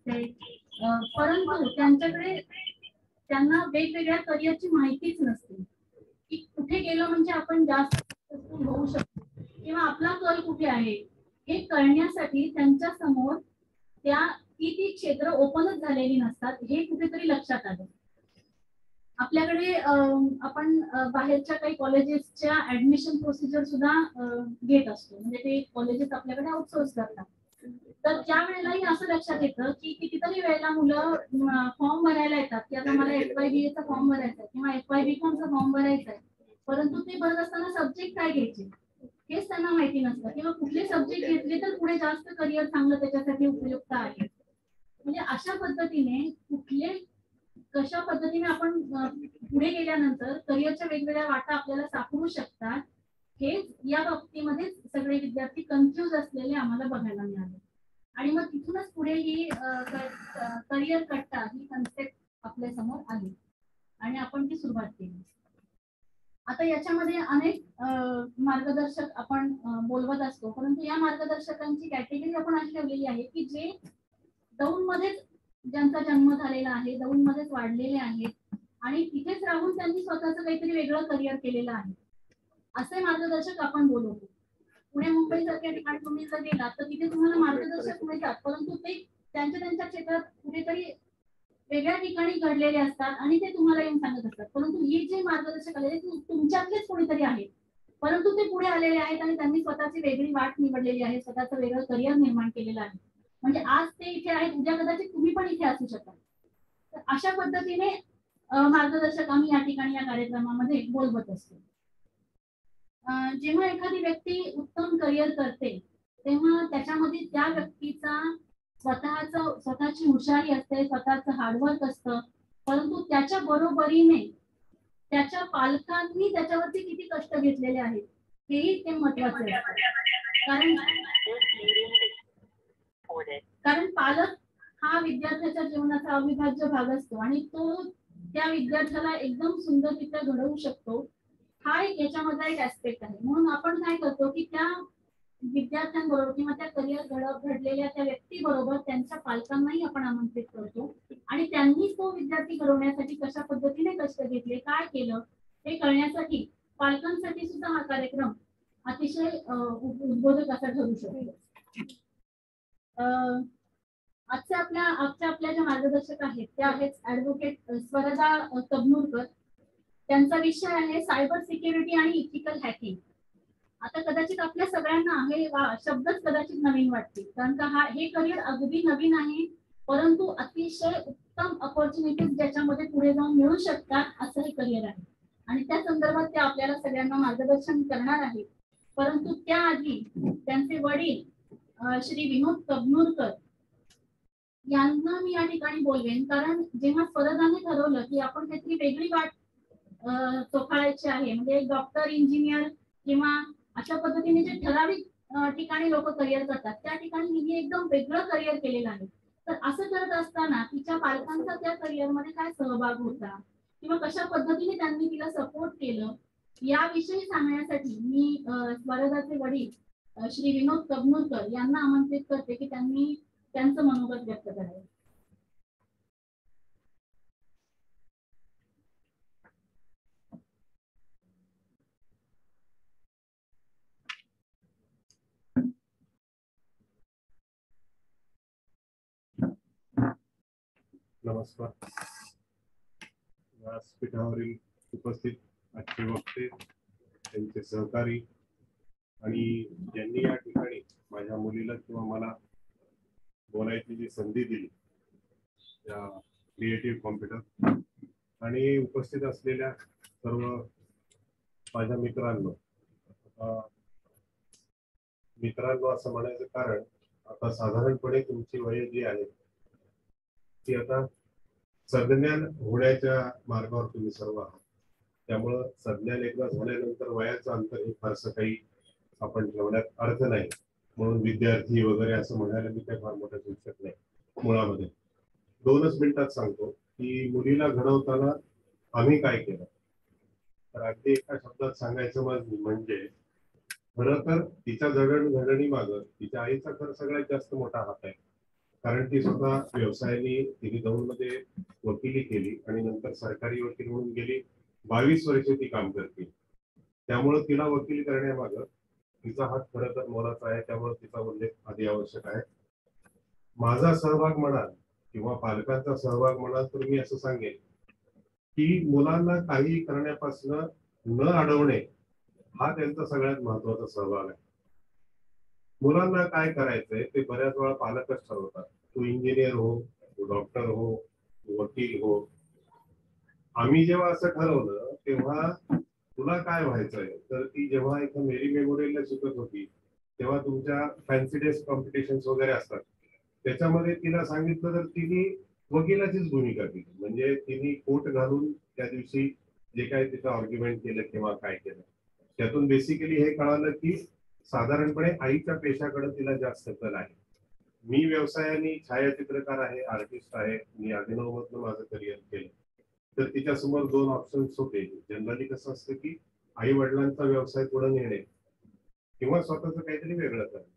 असते, परंतु त्यांना वेगवेगळ्या करिअरची माहितीच नसते की कुठे गेलं म्हणजे आपण जास्त सक्सेसफुल होऊ शकतो किंवा आपला कल कुठे आहे हे कळण्यासाठी त्यांच्या समोर ती क्षेत्र ओपनच झालेली नसतात हे कुठेतरी लक्षात आलं. आपल्याकडे आपण बाहेरच्या काही कॉलेजेसच्या ऍडमिशन प्रोसिजर सुद्धा घेत असतो, म्हणजे ते कॉलेजेस आपल्याकडे आउटसोर्स करतात. तर त्या वेळेलाही असं लक्षात येतं की कितीतरी वेळेला मुलं फॉर्म भरायला येतात की आता मला FYBA चा फॉर्म भरायचा आहे किंवा FYBCom चा फॉर्म भरायचा आहे, परंतु ते भरत असताना सब्जेक्ट काय घ्यायचे हेच त्यांना माहिती नसतं किंवा कुठले सब्जेक्ट घेतले तर पुढे जास्त करिअर चांगलं त्याच्यासाठी उपयुक्त आहे. म्हणजे अशा पद्धतीने कशा पद्धतीने आपण पुढे गेल्यानंतर करिअरच्या वेगवेगळ्या वाटा आपल्याला सापडू शकतात हे या बाबतीमध्ये सगळे विद्यार्थी कन्फ्युज असलेले आम्हाला बघायला मिळाले. आणि मग तिथूनच पुढे ही करिअर कट्टा ही कन्सेप्ट आपल्या समोर आली आणि आपण ती सुरुवात केली. आता याच्यामध्ये अनेक मार्गदर्शक आपण बोलवत असतो, परंतु या मार्गदर्शकांची कॅटेगरी आपण अशी ठेवलेली आहे की जे दौंडमध्येच ज्यांचा जन्म झालेला आहे, दौंडमध्येच वाढलेले आहेत आणि तिथेच राहून त्यांनी स्वतःचं काहीतरी वेगळं करिअर केलेलं आहे असे मार्गदर्शक आपण बोलवतो. पुणे मुंबई सारख्या ठिकाणी तुम्ही जर गेलात तर तिथे तुम्हाला मार्गदर्शक मिळतात, परंतु ते त्यांच्या क्षेत्रात कुठेतरी वेगळ्या ठिकाणी घडलेले असतात आणि ते तुम्हाला येऊन सांगत असतात. परंतु हे जे मार्गदर्शक आलेले तुमच्यातलेच कोणीतरी आहेत, परंतु ते पुढे आलेले आहेत आणि त्यांनी स्वतःची वेगळी वाट निवडलेली आहे, स्वतःचं वेगळं करिअर निर्माण केलेलं आहे. म्हणजे आज ते इथे आहेत, उद्या कदाचित तुम्ही पण इथे असू शकता. तर अशा पद्धतीने मार्गदर्शक आम्ही या ठिकाणी या कार्यक्रमामध्ये बोलवत असतो. जेव्हा एखादी व्यक्ती उत्तम करिअर करते तेव्हा त्याच्यामध्ये त्या व्यक्तीचा स्वतःची हुशारी असते, स्वतःचं हार्डवर्क असतं, परंतु त्याच्या बरोबरीने त्याच्या पालकांनी त्याच्यावरती किती कष्ट घेतलेले आहेत हेही ते महत्वाचे आहे. कारण पालक हा विद्यार्थ्याच्या जीवनाचा अविभाज्य भाग असतो आणि तो त्या विद्यार्थ्याला एकदम सुंदररित्या घडवू शकतो, हा एक याच्यामधला एक ऍस्पेक्ट आहे. म्हणून आपण काय करतो की त्या विद्यार्थ्यांबरोबर किंवा त्या करिअर घडलेल्या त्या व्यक्तीबरोबर त्यांच्या पालकांनाही आपण आमंत्रित करतो आणि त्यांनी तो विद्यार्थी घडवण्यासाठी कशा पद्धतीने कष्ट घेतले, काय केलं हे कळण्यासाठी पालकांसाठी सुद्धा हा कार्यक्रम अतिशय उद्बोधक असा ठरू शकतो. आजच्या आपल्या ज्या मार्गदर्शक आहेत त्या आहेत ऍडव्होकेट स्वरदा कबनूरकर. त्यांचा विषय आहे सायबर सिक्युरिटी आणि इथिकल हॅकिंग. आता कदाचित आपल्या सगळ्यांना हे शब्दच कदाचित नवीन वाटतील, कारण का हे करिअर अगदी नवीन आहे, परंतु अतिशय उत्तम अपॉर्च्युनिटीज ज्याच्यामध्ये पुढे जाऊन मिळू शकतात असं हे करिअर आहे आणि त्या संदर्भात ते आपल्याला सगळ्यांना मार्गदर्शन करणार आहेत. परंतु त्याआधी त्यांचे वडील श्री विनोद कबनूरकर यांना मी या ठिकाणी बोलवेन, कारण जेव्हा स्वरदाने ठरवलं की आपण काहीतरी वेगळी वाट चोखाळायची आहे, म्हणजे डॉक्टर, इंजिनियर किंवा अशा पद्धतीने जे ठराविक ठिकाणी लोक करिअर करतात त्या ठिकाणी हिने एकदम वेगळं करिअर केलेलं आहे. तर असं करत असताना तिच्या पालकांचा त्या करिअरमध्ये काय सहभाग होता किंवा कशा पद्धतीने त्यांनी तिला सपोर्ट केलं याविषयी सांगण्यासाठी मी स्वरदाचे वडील श्री विनोद कबनूरकर यांना आमंत्रित करते की त्यांनी त्यांचं मनोगत व्यक्त करावं. नमस्कार. व्यासपीठावरील उपस्थित आजचे वक्ते, त्यांचे सहकारी आणि ज्यांनी या ठिकाणी माझ्या मुलीला किंवा मला बोलायची जी संधी दिली त्या क्रिएटिव्ह कॉम्प्युटर आणि उपस्थित असलेल्या सर्व माझ्या मित्रांनो असं म्हणायचं कारण आता साधारणपणे तुमची वय जी आहे ती आता सज्ञान होण्याच्या मार्गावर तुम्ही सर्व आहात. त्यामुळं सज्ञान एकदा झाल्यानंतर वयाचं अंतर हे फारसं काही आपण ठेवण्यात अर्थ नाही, म्हणून विद्यार्थी वगैरे असं म्हणायला मी काही फार मोठं शिक्षक नाही. मुळामध्ये 2च मिनिटात सांगतो की मुलीला घडवताना आम्ही काय केलं. तर अगदी एका शब्दात सांगायचं म्हणजे खरं तर तिच्या जडणघडणी मागं तिच्या आईचा खरं सगळ्यात जास्त मोठा हात आहे. कारण ती स्वतः व्यवसायाने तिने दौंडमध्ये वकिली केली आणि नंतर सरकारी वकील म्हणून गेली 22 वर्षे ती काम करते. त्यामुळे तिला वकील करण्यामागं तिचा हात खरं तर मोलाचा आहे, त्यामुळे तिचा उल्लेख आधी आवश्यक आहे. माझा सहभाग म्हणाल किंवा पालकांचा सहभाग म्हणाल तर मी असं सांगेन की मुलांना काही करण्यापासून न अडवणे हा त्यांचा सगळ्यात महत्वाचा सहभाग आहे. मुलांना काय करायचंय ते बऱ्याच वेळा पालकच ठरवतात. तू इंजिनियर हो, तू डॉक्टर हो, तू वकील हो. आम्ही जेव्हा असं ठरवलं तेव्हा तुला काय व्हायचंय, तर ती जेव्हा इथं मेरी मेमोरियलला शिकत होती तेव्हा तुमच्या फॅन्सी डेस्क कॉम्पिटिशन वगैरे असतात, त्याच्यामध्ये तिला सांगितलं तर तिने वकिलाचीच भूमिका केली. म्हणजे तिने कोट घालून त्या दिवशी जे काही तिचं आर्ग्युमेंट केलं किंवा काय केलं, त्यातून बेसिकली हे कळालं की साधारणपणे आईच्या पेशाकडे तिला जास्त कल आहे. मी व्यवसायाने छायाचित्रकार आहे, आर्टिस्ट आहे, मी अभिनव मधनं माझं करिअर केलं. तर तिच्या समोर 2 ऑप्शन्स होते. जनरली कसं असतं की आई वडिलांचा व्यवसाय पुढे नेणे किंवा स्वतःच काहीतरी वेगळं करणे.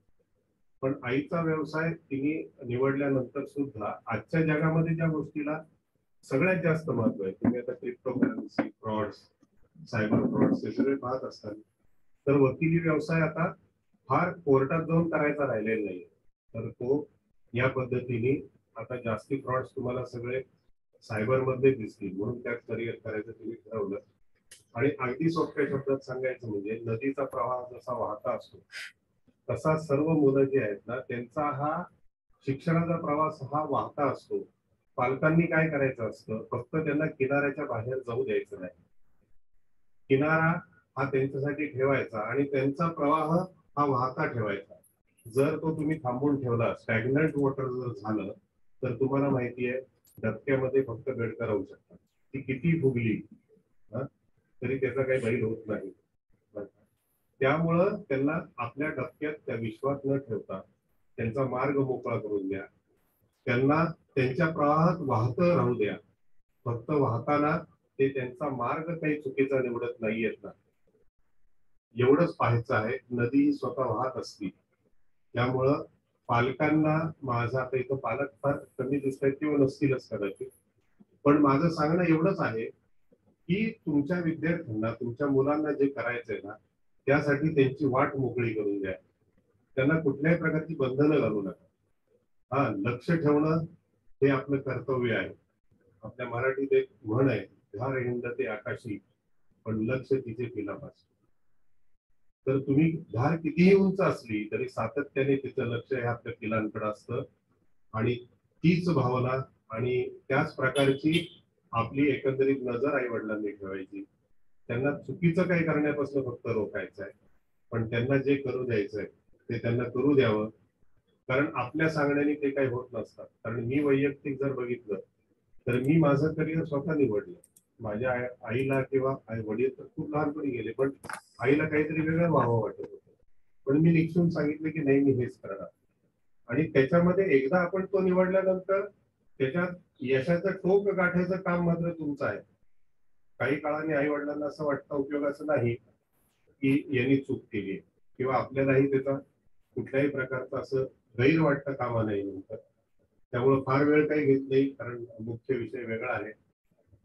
पण आईचा व्यवसाय तिने निवडल्यानंतर सुद्धा आजच्या जगामध्ये ज्या गोष्टीला सगळ्यात जास्त महत्व आहे, तुम्ही आता क्रिप्टोकरन्सी, फ्रॉड्स, सायबर फ्रॉड्स हे सगळे पाहत असतात. तर वकिली व्यवसाय आता फार कोर्टात जाऊन करायचा राहिलेला नाही. तर तो या पद्धतीने आता जास्ती फ्रॉड्स तुम्हाला सगळे सायबर मध्ये दिसतील, म्हणून त्यात करिअर करायचं तुम्ही ठरवलं. आणि अगदी सोप्या शब्दात सांगायचं म्हणजे नदीचा प्रवाह जसा वाहता असतो तसा सर्व मुलं जी आहेत ना त्यांचा हा शिक्षणाचा प्रवास हा वाहता असतो. पालकांनी काय करायचं असतं, फक्त त्यांना किनाऱ्याच्या बाहेर जाऊ द्यायचं नाही. किनारा हा त्यांच्यासाठी ठेवायचा आणि त्यांचा प्रवाह हा वाहता ठेवायचा. जर तो तुम्ही थांबवून ठेवला, स्टॅग्नंट वॉटर जर झालं, तर तुम्हाला माहिती आहे डबक्यामध्ये फक्त बेडकर राहू शकतात. ती किती फुगली तरी त्याचा काही बैल होत नाही. त्यामुळं त्यांना आपल्या डबक्यात त्या विश्वास न ठेवता त्यांचा मार्ग मोकळा करून द्या. त्यांना त्यांच्या प्रवाहात वाहत राहू द्या. फक्त वाहताना ते त्यांचा मार्ग काही चुकीचा निवडत नाहीयेत ना, एवढंच पाहायचं आहे. नदी ही स्वतः वाहत असती. त्यामुळं पालकांना माझा आता इथं पालक फार कमी दिसत आहेत किंवा नसतीलच कदाचित, पण माझं सांगणं एवढंच आहे की तुमच्या विद्यार्थ्यांना तुमच्या मुलांना जे करायचंय ना त्यासाठी त्यांची वाट मोकळी करून द्या. त्यांना कुठल्याही प्रकारची बंधनं घालू नका. हा, लक्ष ठेवणं हे आपलं कर्तव्य आहे. आपल्या मराठीत एक म्हण आहे, धार हिंडते आकाशी पण लक्ष तिचे पिलापासून. तर तुम्ही धार कितीही उंच असली तरी सातत्याने तिचं लक्ष हे आपल्या पिलांकडे असतं आणि तीच भावना आणि त्याच प्रकारची आपली एकंदरीत नजर आई वडिलांनी ठेवायची. त्यांना चुकीचं काही करण्यापासून फक्त रोखायचं आहे, पण त्यांना जे करू द्यायचंय ते त्यांना करू द्यावं. कारण आपल्या सांगण्याने ते काही होत नसतात. कारण मी वैयक्तिक जर बघितलं तर मी माझं करिअर स्वतः निवडलं. माझ्या आईला किंवा आई वडील तर खूप लहानपणी गेले, पण आईला काहीतरी वेगळं व्हावं वाटत होतं. पण मी निक्षून सांगितलं की नाही, मी हेच करणार. आणि त्याच्यामध्ये एकदा आपण तो निवडल्यानंतर त्याच्यात यशाचं टोक गाठायचं काम मात्र तुमचं आहे. काही काळाने आई वडिलांना असं वाटतं उपयोगाचं नाही की यांनी चूक केली किंवा आपल्यालाही त्याचा कुठल्याही प्रकारचं असं गैर वाटतं कामा नाही नंतर. त्यामुळे फार वेळ काही घेत नाही, कारण मुख्य विषय वेगळा आहे.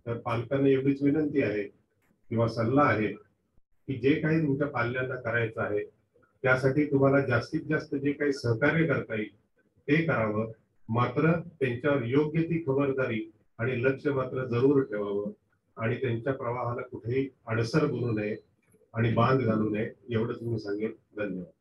तर पालकांना एवढीच विनंती आहे किंवा सल्ला आहे की जे काही तुमच्या पाल्यांना करायचं आहे त्यासाठी तुम्हाला जास्तीत जास्त जे काही सहकार्य करता येईल ते करावं. मात्र त्यांच्यावर योग्य ती खबरदारी आणि लक्ष मात्र जरूर ठेवावं आणि त्यांच्या प्रवाहाला कुठेही अडसर बनू नये आणि बांध घालू नये, एवढंच मी सांगेन. धन्यवाद.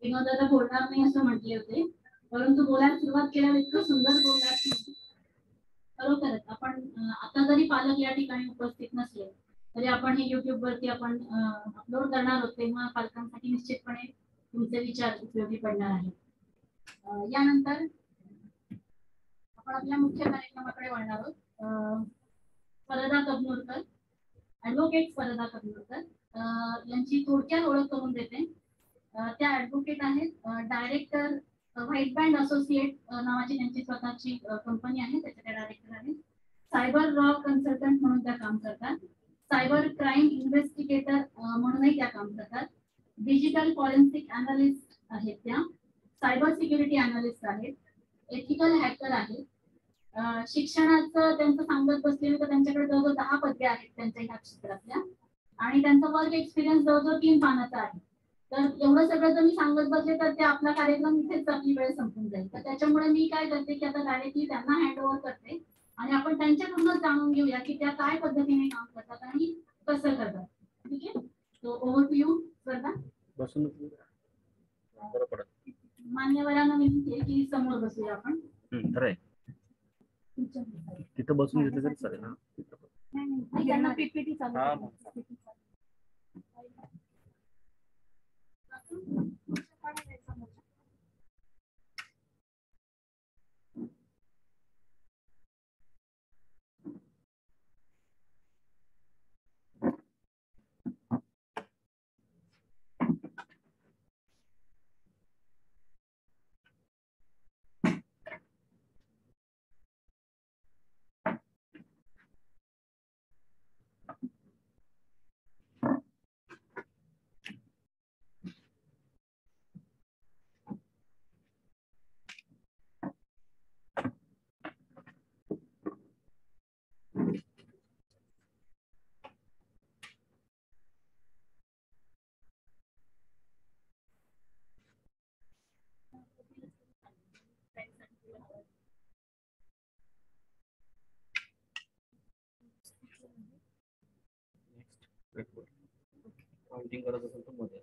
विनोद दादा बोलणार नाही असं म्हटले होते, परंतु बोलायला सुरुवात केल्यावर इतकं सुंदर बोलणार. खरोखरच आपण आता जरी पालक या ठिकाणी उपस्थित नसले तरी आपण हे युट्यूब वरती आपण अपलोड करणार आहोत, तेव्हा पालकांसाठी निश्चितपणे तुमचे विचार उपयोगी पडणार आहेत. यानंतर आपण आपल्या मुख्य कार्यक्रमाकडे वळणार आहोत. परदा कबनूरकर, ऍडव्होकेट परदा कबनूरकर यांची थोडक्यात ओळख करून देते. त्या ऍडव्होकेट आहेत, डायरेक्टर व्हाईट बँड असोसिएट नावाची त्यांची स्वतःची कंपनी आहे, त्याचे ते डायरेक्टर आहेत. सायबर लॉ कन्सल्टंट म्हणून त्या काम करतात, सायबर क्राईम इन्व्हेस्टिगेटर म्हणूनही त्या काम करतात, डिजिटल फॉरेन्सिक अनालिस्ट आहेत त्या, सायबर सिक्युरिटी अनालिस्ट आहेत, एथिकल हॅकर आहेत. शिक्षणाचं त्यांचं सांगत बसलेलं तर त्यांच्याकडे जवळजवळ 10 पदव्या आहेत त्यांच्या ह्या क्षेत्रातल्या, आणि त्यांचा वर्क एक्सपिरियन्स जवळजवळ 3 पानाचा आहे. तर एवढं सगळं जर मी सांगत बसले तर ते आपला कार्यक्रम इथेच आपली वेळ संपून जाईल. तर त्याच्यामुळे मी काय करते की आता डायरेक्टली त्यांना हँड ओव्हर करते आणि आपण त्यांच्याकडूनच जाणून घेऊया की त्या काय पद्धतीने काम करतात आणि कसं करतात. ठीक आहे, तो ओव्हर टू यू स्पर्धा. बसून बरं पडत. मान्यवरांना विनंती आहे की समोर बसूया आपण. खरं आहे, तिथं बसून घेतलं तरी चालेल ना. त्यांना पीपीटी चालू. पॉइंटिंग करत असेल तर मध्ये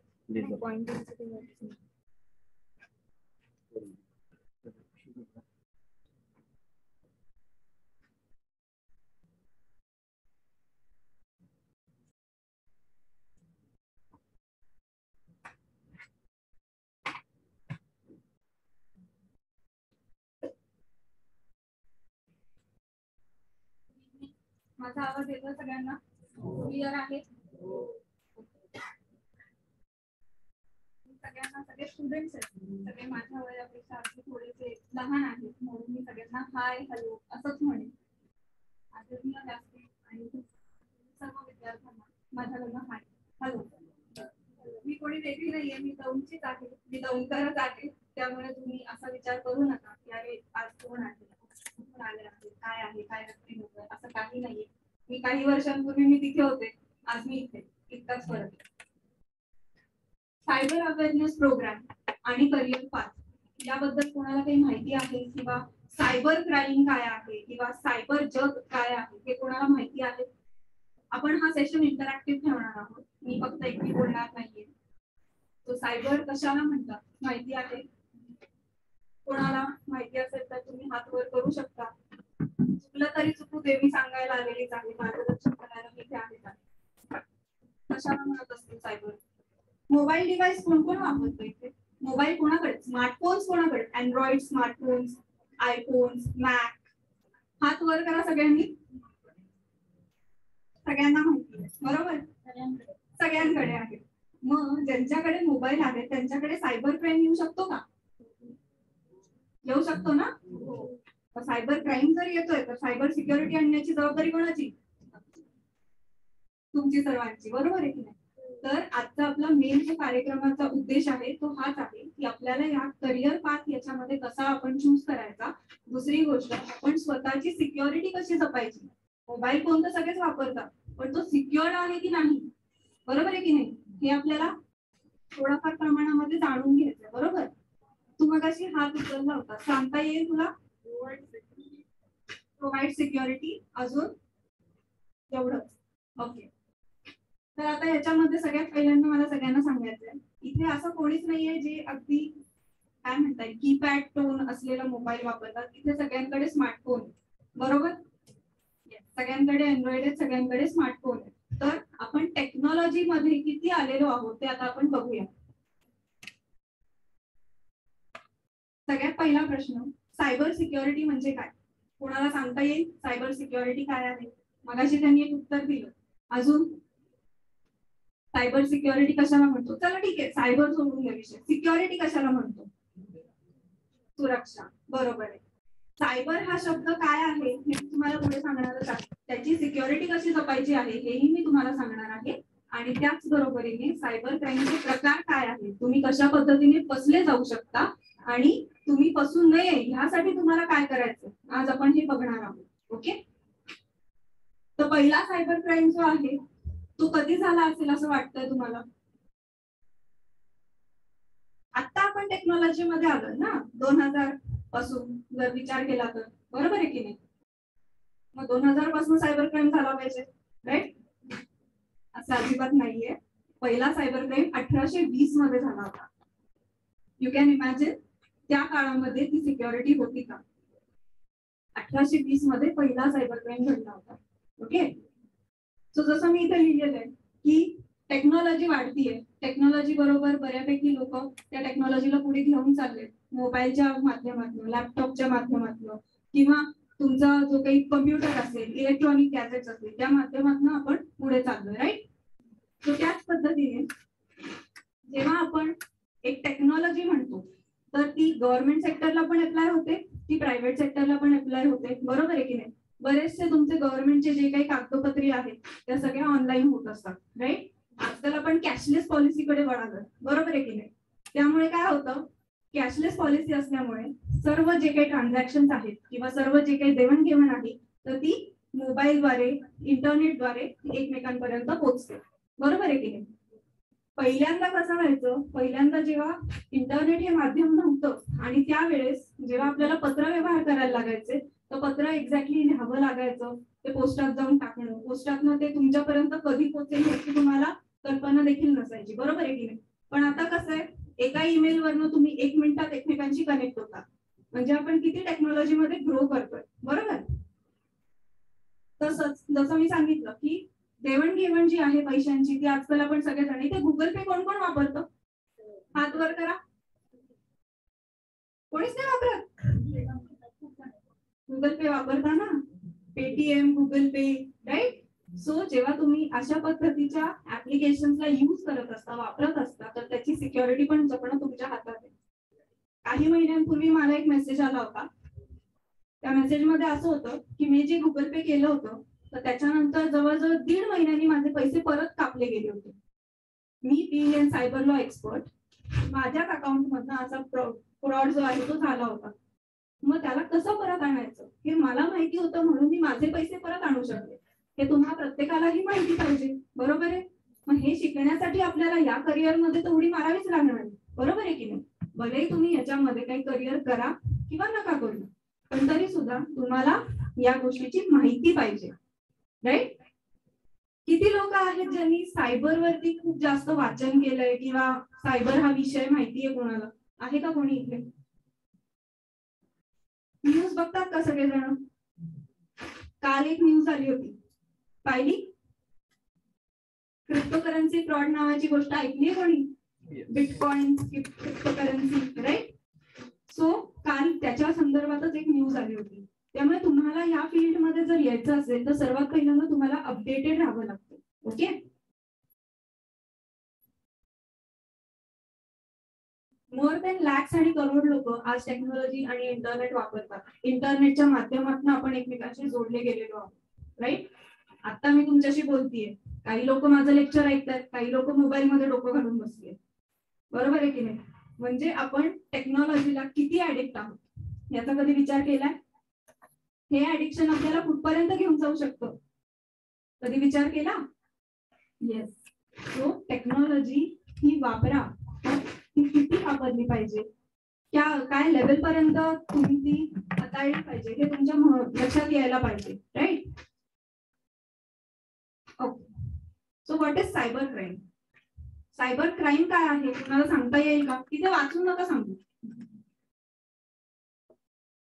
माझा आवाज येतो सगळ्यांना? क्लिअर आहे? सगळ्यांना, सगळे स्टुडंट्स आहेत, सगळे माझ्या वयापेक्षा अगदी थोडेसे लहान आहेत, म्हणून मी सगळ्यांना हाय हॅलो असंच म्हणेन. आदरणीय व्यासपीठ आणि सर्व विद्यार्थ्यांना माझ्याकडनं हाय हॅलो. मी कोणी वेगळी नाहीये, मी दौंडचीच आहे, मी दौंडकरच आहे. त्यामुळे तुम्ही असा विचार करू नका की अरे आज कोण आहे, कुठून आले आहे, काय आहे, काय नक्की होतं, असं काही नाहीये. मी काही वर्षांपूर्वी मी तिथे होते, आज मी इथे, इतकाच फरक. सायबर अवेअरनेस प्रोग्राम आणि करिअर पाथ याबद्दल कोणाला काही माहिती आहे किंवा सायबर क्राईम काय आहे किंवा सायबर जग काय आहे हे कोणाला माहिती आहे? आपण हा सेशन इंटरॅक्टिव्ह ठेवणार आहोत, मी फक्त एकटी बोलणार नाहीये. तो सायबर कशाला म्हणतात माहिती आहे? कोणाला माहिती असेल तर तुम्ही हात वर करू शकता. चुकलं तरी चुकू दे, मी सांगायला आलेलीच आहे, मार्गदर्शन करायला मी इथे आहे. कशाला म्हणत असतील सायबर? मोबाईल डिव्हाइस कोण कोण वापरतो इथे? मोबाईल कोणाकडे? स्मार्टफोन्स कोणाकडे? Android smartphones, iPhones, Mac. हात वर करा सगळ्यांनी. सगळ्यांना माहिती आहे, बरोबर? सगळ्यांकडे आहे. मग ज्यांच्याकडे मोबाईल आहे त्यांच्याकडे सायबर क्राईम येऊ शकतो का? येऊ शकतो ना? सायबर क्राईम जर येतोय तर सायबर सिक्युरिटी आणण्याची जबाबदारी कोणाची? तुमची सर्वांची, बरोबर आहे की नाही? तर आजचा आपला मेन जो कार्यक्रमाचा उद्देश आहे तो हाच आहे की आपल्याला या करिअर पाथ याच्यामध्ये कसा आपण चूज करायचा. दुसरी गोष्ट, आपण स्वतःची सिक्युरिटी कशी जपायची. मोबाईल फोन तर सगळेच वापरतात, पण तो सिक्युअर आहे की नाही, बरोबर आहे की नाही, हे आपल्याला थोडाफार प्रमाणामध्ये जाणून घ्यायचं, बरोबर? तू मगाशी हात उचलला होता, सांगता येईल तुला? प्रोव्हाइड सिक्युरिटी, अजून एवढंच. ओके, तर आता याच्यामध्ये सगळ्यात पहिल्यांदा मला सगळ्यांना सांगायचंय, इथे असं कोणीच नाहीये जे अगदी काय म्हणताय कीपॅड टोन असलेला मोबाईल वापरतात. इथे सगळ्यांकडे स्मार्टफोन, बरोबर? सगळ्यांकडे अँड्रॉइड आहे, सगळ्यांकडे स्मार्टफोन आहे. तर आपण टेक्नॉलॉजी मध्ये किती आलेलो आहोत ते आता आपण बघूया. सगळ्यात पहिला प्रश्न, सायबर सिक्युरिटी म्हणजे काय? कोणाला सांगता येईल सायबर सिक्युरिटी काय आहे? मगाशी त्यांनी एक उत्तर दिलं. अजून सायबर सिक्युरिटी कशाला म्हणतो? चला ठीक आहे, सायबर सोडून द्या विषय. सिक्युरिटी कशाला म्हणतो? सुरक्षा, बरोबर आहे. सायबर हा शब्द काय आहे हे मी तुम्हाला पुढे सांगणारच आहे. त्याची सिक्युरिटी कशी जपायची आहे हेही मी तुम्हाला सांगणार आहे. आणि त्याच बरोबरीने सायबर क्राईमचे प्रकार काय आहेत, तुम्ही कशा पद्धतीने फसले जाऊ शकता आणि तुम्ही फसू नये ह्यासाठी तुम्हाला काय करायचं आज आपण हे बघणार आहोत. ओके, तर पहिला सायबर क्राईम जो आहे तो कधी झाला असेल असं वाटतंय तुम्हाला? आता आपण टेक्नॉलॉजी मध्ये आलो ना, 2000 पासून जर विचार केला तर, बरोबर आहे की नाही? मग 2000 पासून सायबर क्राईम झाला पाहिजे, राईट? असं अजिबात नाहीये. पहिला सायबर क्राईम 1820 मध्ये झाला होता. यू कॅन इमॅजिन त्या काळामध्ये ती सिक्युरिटी होती का? 1820 मध्ये पहिला सायबर क्राईम घडला होता. ओके, सो जसं मी इथे लिहिलेलं आहे की टेक्नॉलॉजी वाढतीये, टेक्नॉलॉजी बरोबर बऱ्यापैकी लोक त्या टेक्नॉलॉजीला पुढे घेऊन चालले, मोबाईलच्या माध्यमातून, लॅपटॉपच्या माध्यमातून किंवा तुमचा जो काही कम्प्युटर असेल, इलेक्ट्रॉनिक गॅजेट्स असतील त्या माध्यमातून आपण पुढे चाललोय, राईट? सो त्याच पद्धतीने जेव्हा आपण एक टेक्नॉलॉजी म्हणतो तर ती गव्हर्नमेंट सेक्टरला पण अप्लाय होते, ती प्रायव्हेट सेक्टरला पण अप्लाय होते, बरोबर आहे की नाही? बरेचसे तुमचे गव्हर्नमेंटचे जे काही कागदपत्रे आहेत त्या सगळ्या ऑनलाईन होत असतात, राईट? आजकाल आपण कॅशलेस पॉलिसीकडे वळालो, बरोबर आहे की नाही? त्यामुळे काय होतं, कॅशलेस पॉलिसी असल्यामुळे सर्व जे काही ट्रान्झॅक्शन आहेत किंवा सर्व जे काही देवाणघेवाण आहे तर ती मोबाईलद्वारे, इंटरनेटद्वारे एकमेकांपर्यंत पोहोचते, बरोबर आहे की नाही? पहिल्यांदा कसं व्हायचं, पहिल्यांदा जेव्हा इंटरनेट हे माध्यम नव्हतं आणि त्यावेळेस जेव्हा आपल्याला पत्र व्यवहार करायला लागायचे तर पत्र एक्झॅक्टली लिहावं लागायचं, ते पोस्टात जाऊन टाकणं, पोस्टातनं ते तुमच्यापर्यंत कधी पोहोचेल याची तुम्हाला कल्पना देखील नसायची, बरोबर आहे की नाही? पण आता कसं आहे, एका ईमेल वरनं तुम्ही 1 मिनिटात एकमेकांशी कनेक्ट होता. म्हणजे आपण किती टेक्नॉलॉजी मध्ये ग्रो करतोय, बरोबर? तसंच जसं मी सांगितलं की देवाणघेवाण जी आहे पैशांची ती आजकाल आपण सगळेजण, इथे गुगल पे कोण कोण वापरतं? हात वर करा. कोणीच नाही वापरत? गुगल पे वापरता ना, पेटीएम, गुगल पे, राईट? सो जेव्हा तुम्ही अशा पद्धतीच्या ऍप्लिकेशनला युज करत असता, वापरत असता, तर त्याची सिक्युरिटी पण जपणं तुमच्या हातात आहे. काही महिन्यांपूर्वी मला एक मेसेज आला होता. त्या मेसेजमध्ये असं होतं की मी जे गुगल पे केलं होतं तर त्याच्यानंतर जवळजवळ 1.5 महिन्यांनी माझे पैसे परत कापले गेले होते. Me being cyber law expert, माझ्या अकाउंट मधनं असा फ्रॉड जो आहे तो झाला होता. मग त्याला कसं परत आणायचं हे मला माहिती होतं, म्हणून मी माझे पैसे परत आणू शकले. हे तुम्हाला प्रत्येकालाही माहिती पाहिजे, बरोबर आहे? मग हे शिकण्यासाठी आपल्याला या करिअरमध्ये तर उडी मारावीच लागणार आहे, बरोबर आहे की नाही? भलेही तुम्ही याच्यामध्ये काही करिअर करा किंवा नका करू, पण तरी सुद्धा तुम्हाला या गोष्टीची माहिती पाहिजे, राईट? किती लोक आहेत ज्यांनी सायबर वरती खूप जास्त वाचन केलंय किंवा सायबर हा विषय माहितीये कोणाला? आहे का कोणी इथे? न्यूज बघतात का सगळेजण? काल एक न्यूज आली होती, पाहिली? क्रिप्टोकरन्सी फ्रॉड नावाची गोष्ट ऐकली कोणी? Bitcoin, cryptocurrency, right? सो काल त्याच्या संदर्भातच एक न्यूज आली होती. त्यामुळे तुम्हाला या फील्डमध्ये जर यायचं असेल तर सर्वात पहिल्यांदा तुम्हाला अपडेटेड राहावं लागतं. ओके, मोर दॅन लॅक्स आणि करोड लोक आज टेक्नॉलॉजी आणि इंटरनेट वापरतात. इंटरनेटच्या माध्यमातून आपण एकमेकांशी जोडले गेलेलो आहोत, राईट? आता मी तुमच्याशी बोलतीये, काही लोक माझं लेक्चर ऐकतात, काही लोक मोबाईल मध्ये डोकं घालून बसले, बरोबर आहे की नाही? म्हणजे आपण टेक्नॉलॉजीला किती ऍडिक्ट आहोत याचा कधी विचार केलाय? हे ऍडिक्शन आपल्याला कुठपर्यंत घेऊन जाऊ शकतं, कधी विचार केला? येस. सो टेक्नॉलॉजी ही वापरा, ती किती वापरली पाहिजे, काय लेवल पर्यंत तुम्ही ती हाताळली पाहिजे हे तुमच्या लक्षात यायला पाहिजे, right? Okay, so what is cyber crime? Cyber crime काय आहे तुम्हाला सांगता येईल का? तिथे वाचून नका सांगू.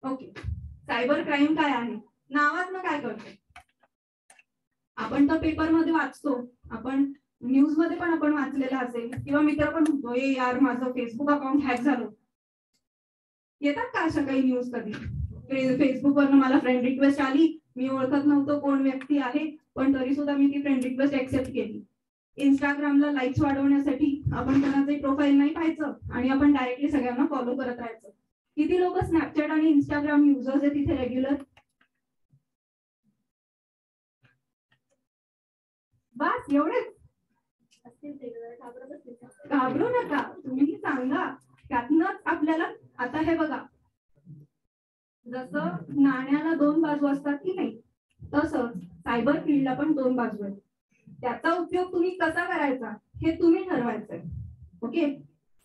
ओके, सायबर क्राईम काय आहे? नावातनं काय कळतं? आपण तर पेपरमध्ये वाचतो, आपण न्यूज मध्ये पण आपण वाचलेलं असेल किंवा मित्र पण म्हणतो, ए यार माझं फेसबुक अकाउंट हॅक झालं. येतात का अशा काही न्यूज? कधी फेसबुक वरनं मला फ्रेंड रिक्वेस्ट आली, मी ओळखत नव्हतो कोण व्यक्ती आहे, पण तरी सुद्धा मी ती फ्रेंड रिक्वेस्ट ऍक्सेप्ट केली. इंस्टाग्रामला लाईक्स वाढवण्यासाठी आपण कोणाचे प्रोफाईल नाही पाहायचं आणि आपण डायरेक्टली सगळ्यांना फॉलो करत राहायचं. किती लोक स्नॅपचॅट आणि इंस्टाग्राम युजर्स आहेत तिथे रेग्युलर? बस एवढेच? घाबरू नका, तुम्ही सांगा. त्यातनच आपल्याला आता हे बघा, जसं नाण्याला दोन बाजू असतात की नाही, तसंच सायबर फील्डला पण दोन बाजू आहेत. त्याचा उपयोग तुम्ही कसा करायचा हे तुम्ही ठरवायचंय. ओके,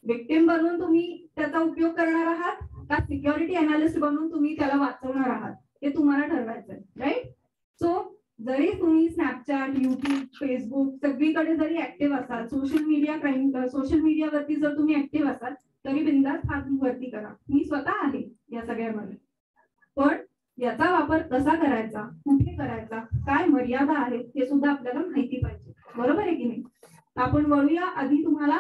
विक्टिम बनून तुम्ही त्याचा उपयोग करणार आहात का सिक्युरिटी अनालिस्ट बनून तुम्ही त्याला वाचवणार आहात हे तुम्हाला ठरवायचंय, राईट? सो जरी तुम्ही स्नॅपचॅट, युट्यूब, फेसबुक सगळीकडे जरी ऍक्टिव्ह असाल, सोशल मीडियावरती जर तुम्ही ऍक्टिव्ह असाल, तरी बिंदास हात वरती करा. मी स्वतः आहे या सगळ्यामध्ये. पण याचा वापर कसा करायचा, कुठे करायचा, काय मर्यादा आहेत हे सुद्धा आपल्याला माहिती पाहिजे. बरोबर आहे की नाही? आपण वळूया, आधी तुम्हाला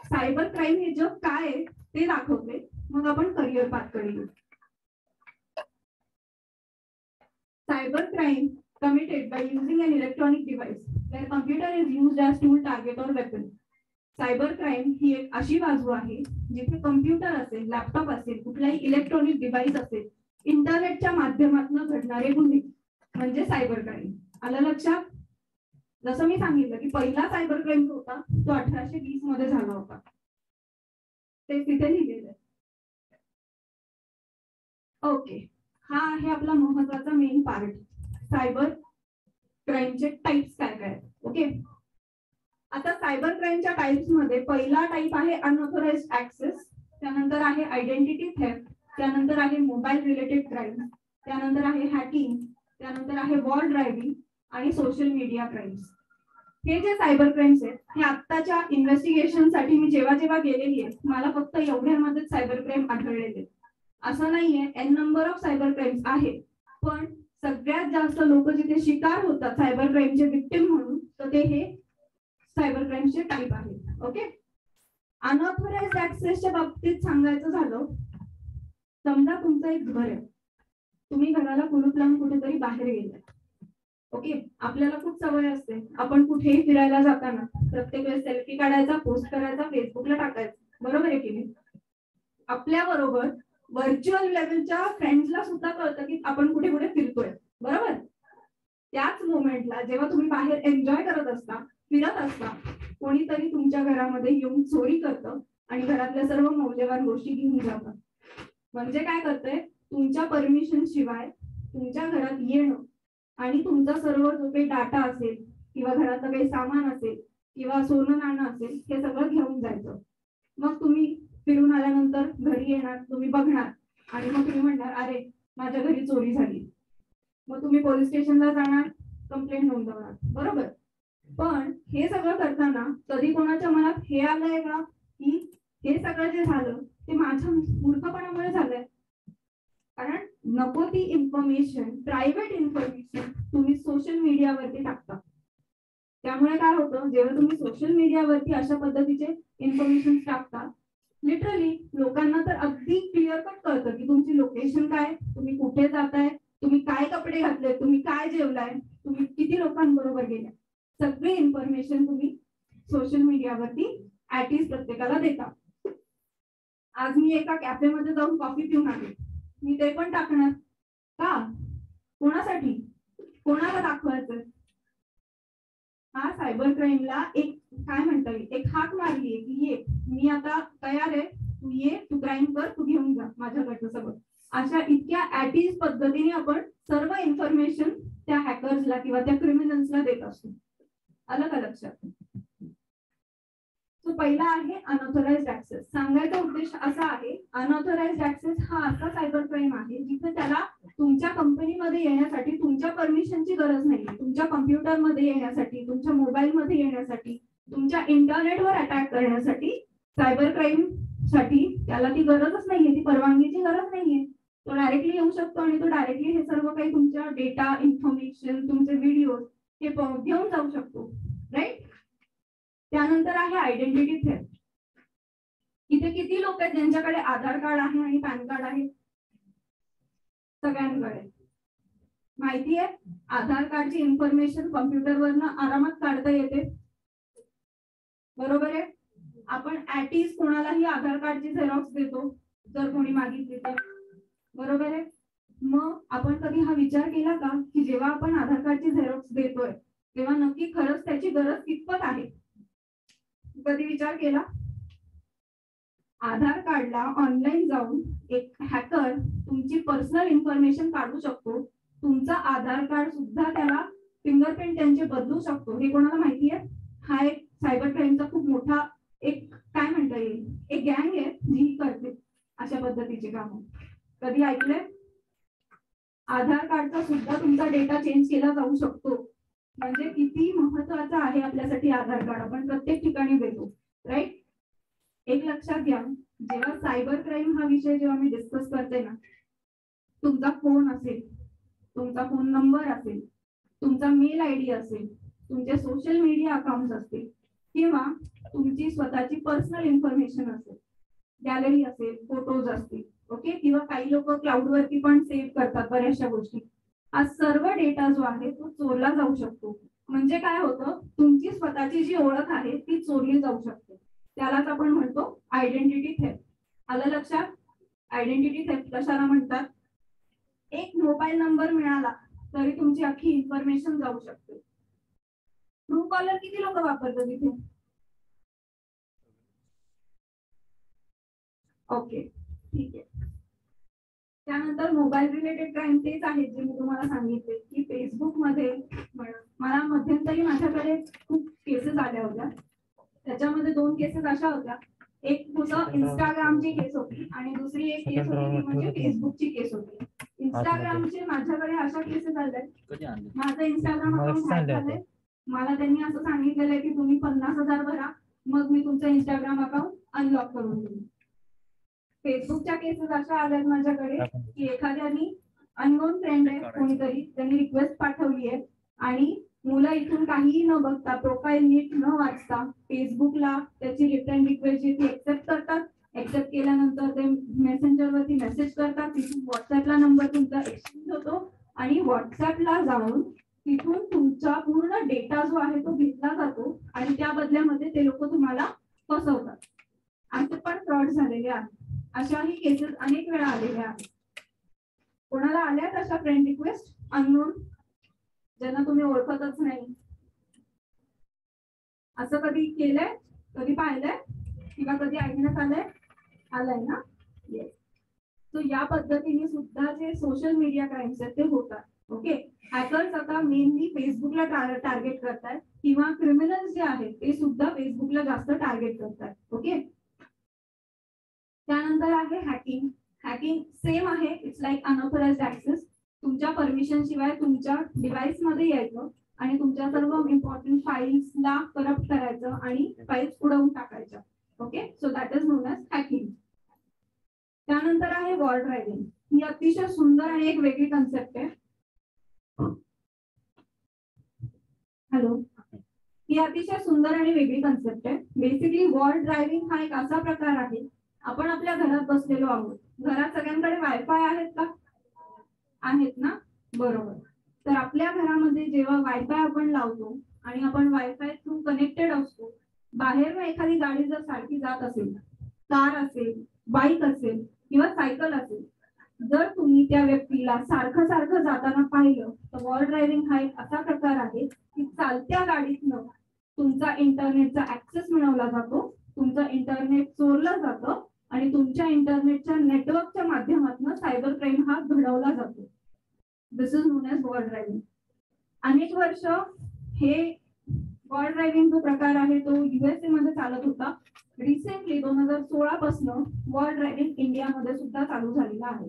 सायबर क्राईम हे जग काय आहे ते दाखवते, मग आपण करिअर पाथकडे येऊ. Cyber crime committed by using an electronic device where computer is used as tool, target or weapon. Cyber crime ही एक अशी बाजू आहे जिथे कम्प्युटर असेल, लॅपटॉप असेल, कुठलाही इलेक्ट्रॉनिक डिव्हाइस असेल, इंटरनेटच्या माध्यमातून घडणारे गुन्हे म्हणजे सायबर क्राईम. आलं लक्षात? जसं मी सांगितलं की पहिला सायबर क्राईम जो होता तो 1820 मध्ये झाला होता, ते तिथे लिहिलेलं आहे. ओके, हा आहे आपला महत्वाचा मेन पार्ट, सायबर क्राईमचे टाइप्स काय काय. ओके, आता सायबर क्राईमच्या टाइप्स मध्ये पहिला टाइप आहे अनऑथोराइज्ड ऍक्सेस, त्यानंतर आहे आयडेंटिटी थेफ्ट, त्यानंतर आहे मोबाईल रिलेटेड क्राईम, त्यानंतर आहे हॅकिंग, त्यानंतर आहे वॉर ड्रायव्हिंग आणि सोशल मीडिया क्राईम्स. हे जे सायबर क्राईम्स आहेत हे आत्ताच्या इन्व्हेस्टिगेशन साठी मी जेव्हा जेव्हा गेलेली आहे मला फक्त एवढ्यामध्येच सायबर क्राईम आढळलेले. असं नाहीये, N number of cyber crimes आहे, पण सगळ्यात जास्त लोक जिथे शिकार होतात सायबर क्राईमचे विक्टिम म्हणून, तर ते हे सायबर क्राईमचे टाईप आहेत. ओके, अनऑथोराइज्ड ऍक्सेसच्या बाबतीत सांगायचं झालं, समजा तुमचं एक घर आहे, तुम्ही घराला कुलूप लावून कुठेतरी बाहेर गेलाय. ओके, आपल्याला खूप सवय असते, आपण कुठेही फिरायला जाताना प्रत्येक वेळेस सेल्फी काढायचा, पोस्ट करायचा, फेसबुकला टाकायचा. बरोबर आहे की नाही? आपल्या बरोबर व्हर्च्युअल लेवलच्या फ्रेंड्सला सुद्धा कळतं की आपण कुठे कुठे फिरतोय. बरोबर? त्याच मोमेंटला जेव्हा तुम्ही बाहेर एन्जॉय करत असता, फिरत असता, कोणीतरी तुमच्या घरामध्ये येऊन चोरी करतं आणि घरातल्या सर्व मौल्यवान गोष्टी घेऊन जातात. म्हणजे काय करतंय, तुमच्या परमिशन शिवाय तुमच्या घरात येणं आणि तुमचा सर्व जो काही डाटा असेल किंवा घरातलं काही सामान असेल किंवा सोनं नाणं असेल हे सगळं घेऊन जायचं. मग तुम्ही फिरून आल्यानंतर घरी येणार, तुम्ही बघणार आणि मग तुम्ही म्हणणार अरे माझ्या घरी चोरी झाली. मग तुम्ही पोलीस स्टेशनला जाणार, कंप्लेंट नोंदवणार. बरोबर? पण हे सगळं करताना कधी कोणाच्या मनात हे आलंय का की हे सगळं जे झालं ते माझ्या मूर्खपणामुळे झालंय? कारण नको ती इन्फॉर्मेशन, प्रायव्हेट इन्फॉर्मेशन तुम्ही सोशल मीडियावरती टाकता. त्यामुळे काय होतं, जेव्हा तुम्ही सोशल मीडियावरती अशा पद्धतीचे इन्फॉर्मेशन टाकता, लिटरली लोकांना तर अगदी क्लिअर कट कळतं की तुमची लोकेशन काय, तुम्ही कुठे जाताय, तुम्ही काय कपडे घातले, तुम्ही काय जेवलाय, तुम्ही किती लोकांबरोबर गेलाय, सगळी इन्फॉर्मेशन तुम्ही सोशल मीडियावरती ऍटिस प्रत्येकाला देता. आज मी एका कॅफेमध्ये जाऊन कॉफी पिऊन आले, मी ते पण टाकणार का? कोणासाठी, कोणाला दाखवायचं? हा सायबर क्राईमला एक काय म्हणता येईल, एक हाक मारली आहे की ये, मी आता तयार आहे, तू ये, तू क्राईम कर, तू घेऊन जा माझ्याकडचं सगळं. अशा इतक्या ऍटिस पद्धतीने आपण सर्व इन्फॉर्मेशन त्या हॅकर्सला किंवा त्या क्रिमिनल्सला देत असतो. आलं का लक्षात? तो पहिला आहे अनऑथोराइज्ड ऍक्सेस. सांगायचा उद्देश असा आहे, अनऑथोराइज्ड ऍक्सेस हा असा सायबर क्राईम आहे जिथे त्याला तुमच्या कंपनीमध्ये येण्यासाठी तुमच्या परमिशनची गरज नाहीये. तुमच्या कम्प्युटरमध्ये येण्यासाठी, तुमच्या मोबाईलमध्ये येण्यासाठी, तुमच्या इंटरनेटवर अटॅक करण्यासाठी, सायबर क्राईम साठी त्याला ती गरजच नाहीये, ती परवानगीची गरज नाहीये. तो डायरेक्टली येऊ शकतो आणि तो डायरेक्टली हे सर्व काही तुमच्या डेटा, इन्फॉर्मेशन, तुमचे व्हिडिओ हे घेऊन जाऊ शकतो. राईट? त्यानंतर आहे आयडेंटिटी थेफ्ट. इथे किती लोक आहेत ज्यांच्याकडे आधार कार्ड आहे आणि पॅन कार्ड आहे? सगळ्यांकडे. माहिती आहे, आधार कार्डची इन्फॉर्मेशन कम्प्युटरवरनं आरामात काढता येते. बरोबर आहे? आपण ऍटिस कोणालाही आधार कार्डची झेरॉक्स देतो, जर कोणी मागितली तर, बरोबर आहे. मग आपण कधी हा विचार केला का की जेव्हा आपण आधार कार्डची झेरॉक्स देतोय तेव्हा नक्की खरंच त्याची गरज कितपत आहे? कधी विचार केला? आधार कार्डला ऑनलाईन जाऊन एक हॅकर तुमची पर्सनल इन्फॉर्मेशन काढू शकतो. तुमचा आधार कार्ड सुद्धा त्याला फिंगरप्रिंट त्यांचे बदलू शकतो. हे कोणाला माहिती आहे? हा एक सायबर क्राईमचा खूप मोठा एक काय म्हणता येईल एक गँग आहे जी करते अशा पद्धतीची कामं. कधी ऐकलंय? आधार कार्डचा सुद्धा तुमचा डेटा चेंज केला जाऊ शकतो. म्हणजे किती महत्वाचं आहे आपल्यासाठी आधार कार्ड. आपण प्रत्येक ठिकाणी देतो, राईट. एक लक्षात घ्या, जेव्हा सायबर क्राईम हा विषय जेव्हा मी डिस्कस करते ना, तुमचा फोन असेल, तुमचा फोन नंबर असेल, तुमचा मेल आयडी असेल, तुमचे सोशल मीडिया अकाउंट असतील किंवा तुमची स्वतःची पर्सनल इन्फॉर्मेशन असेल, गॅलरी असेल, फोटोज असतील, ओके, किंवा काही लोक क्लाउड वरती पण सेव्ह करतात बऱ्याचशा गोष्टी. हा सर्व डेटा जो आहे तो चोरला जाऊ शकतो. म्हणजे काय होतं, तुमची स्वतःची जी ओळख आहे ती चोरली जाऊ शकते. त्यालाच आपण म्हणतो आयडेंटिटी थेफ्ट. आलं लक्षात? आयडेंटिटी थेफ्ट कशाला म्हणतात? एक मोबाईल नंबर मिळाला तरी तुमची अख्खी इन्फॉर्मेशन जाऊ शकते. ट्रू कॉलर किती लोक वापरतात तिथे? ओके, ठीक आहे. त्यानंतर मोबाईल रिलेटेड क्राईम तेच आहेत जे मी तुम्हाला सांगितले की फेसबुक मध्ये मला मध्यंतरी माझ्याकडे खूप केसेस आल्या होत्या. त्याच्यामध्ये 2 केसेस अशा होत्या, एक होतं इंस्टाग्रामची केस होती आणि दुसरी एक केस होती ती म्हणजे फेसबुकची केस होती. इंस्टाग्रामचे माझ्याकडे अशा केसेस आल्या, माझं इंस्टाग्राम अकाउंट हॅक झालंय, मला त्यांनी असं सांगितलेलं आहे की तुम्ही 50,000 भरा मग मी तुमचं इंस्टाग्राम अकाउंट अनलॉक करून देईन. फेसबुकच्या केसेस अशा आल्यात माझ्याकडे की एखाद्यानी अननोन फ्रेंड आहे कोणीतरी, त्यांनी रिक्वेस्ट पाठवली आहे आणि मुलं इथून काहीही न बघता, प्रोफाईल नीट न वाचता फेसबुकला त्याची रिटर्न रिक्वेस्ट जी ती एक्सेप्ट करतात. एक्सेप्ट केल्यानंतर ते मेसेंजर वरती मेसेज करतात, तिथून व्हॉट्सअपला नंबर तुमचा एक्सचेंज होतो आणि व्हॉट्सअपला जाऊन तिथून तुमचा पूर्ण डेटा जो आहे तो घेतला जातो आणि त्या बदल्यामध्ये ते लोक तुम्हाला फसवतात. असे पण फ्रॉड झालेले आहेत. अशाही केसेस अनेक वेळा आलेल्या आहेत. कोणाला आल्यात अशा फ्रेंड रिक्वेस्ट अननोन ज्यांना तुम्ही ओळखतच नाही? असं कधी केलंय, कधी पाहिलंय किंवा कधी ऐकण्यात आलंय ना? येस. सो या पद्धतीने सुद्धा जे सोशल मीडिया क्राईम्स आहेत ते होतात. ओके, हॅकर्स आता मेनली फेसबुकला टार्गेट करतात किंवा क्रिमिनल्स जे आहेत ते सुद्धा फेसबुकला जास्त टार्गेट करतात. ओके, त्यानंतर आहे हॅकिंग. हॅकिंग सेम आहे, इट्स लाईक अनऑथराइज्ड ऍक्सेस. तुमच्या परमिशन शिवाय तुमच्या डिव्हाइस मध्ये यायचं आणि तुमच्या सर्व इम्पॉर्टंट फाईल्सला करप्ट करायचं आणि फाईल्स उडवून टाकायच्या. Okay, so that is known as hacking. त्यानंतर आहे वॉर ड्रायव्हिंग. ही अतिशय सुंदर आणि एक वेगळी कन्सेप्ट आहे. हॅलो, ही अतिशय सुंदर आणि वेगळी कन्सेप्ट आहे. बेसिकली वॉर ड्रायव्हिंग हा एक असा प्रकार आहे, आपण आपल्या घरात बसलेलो आहोत, घरात सगळ्यांकडे वायफाय आहेत का? आहेत ना? बरोबर. तर आपल्या घरामध्ये जेव्हा वायफाय आपण लावतो आणि आपण वायफाय थ्रू कनेक्टेड असतो, बाहेर एखादी गाडी जर सारखी जात असेल, कार असेल, बाईक असेल किंवा सायकल असेल, जर तुम्ही त्या व्यक्तीला सारखं सारखं जाताना पाहिलं तर वॉर ड्रायव्हिंग हा एक असा प्रकार आहे की चालत्या गाडीतनं तुमचा इंटरनेटचा ऍक्सेस मिळवला जातो, तुमचं इंटरनेट चोरलं जातं आणि तुमच्या इंटरनेटच्या नेटवर्कच्या माध्यमातून सायबर क्राईम हा घडवला जातो. This is known as war driving. अनेक वर्ष हे वॉर ड्रायव्हिंग जो प्रकार आहे तो युएसए मध्ये चालत होता. रिसेंटली 2016 पासून वॉर ड्रायव्हिंग इंडियामध्ये सुद्धा चालू झालेला आहे.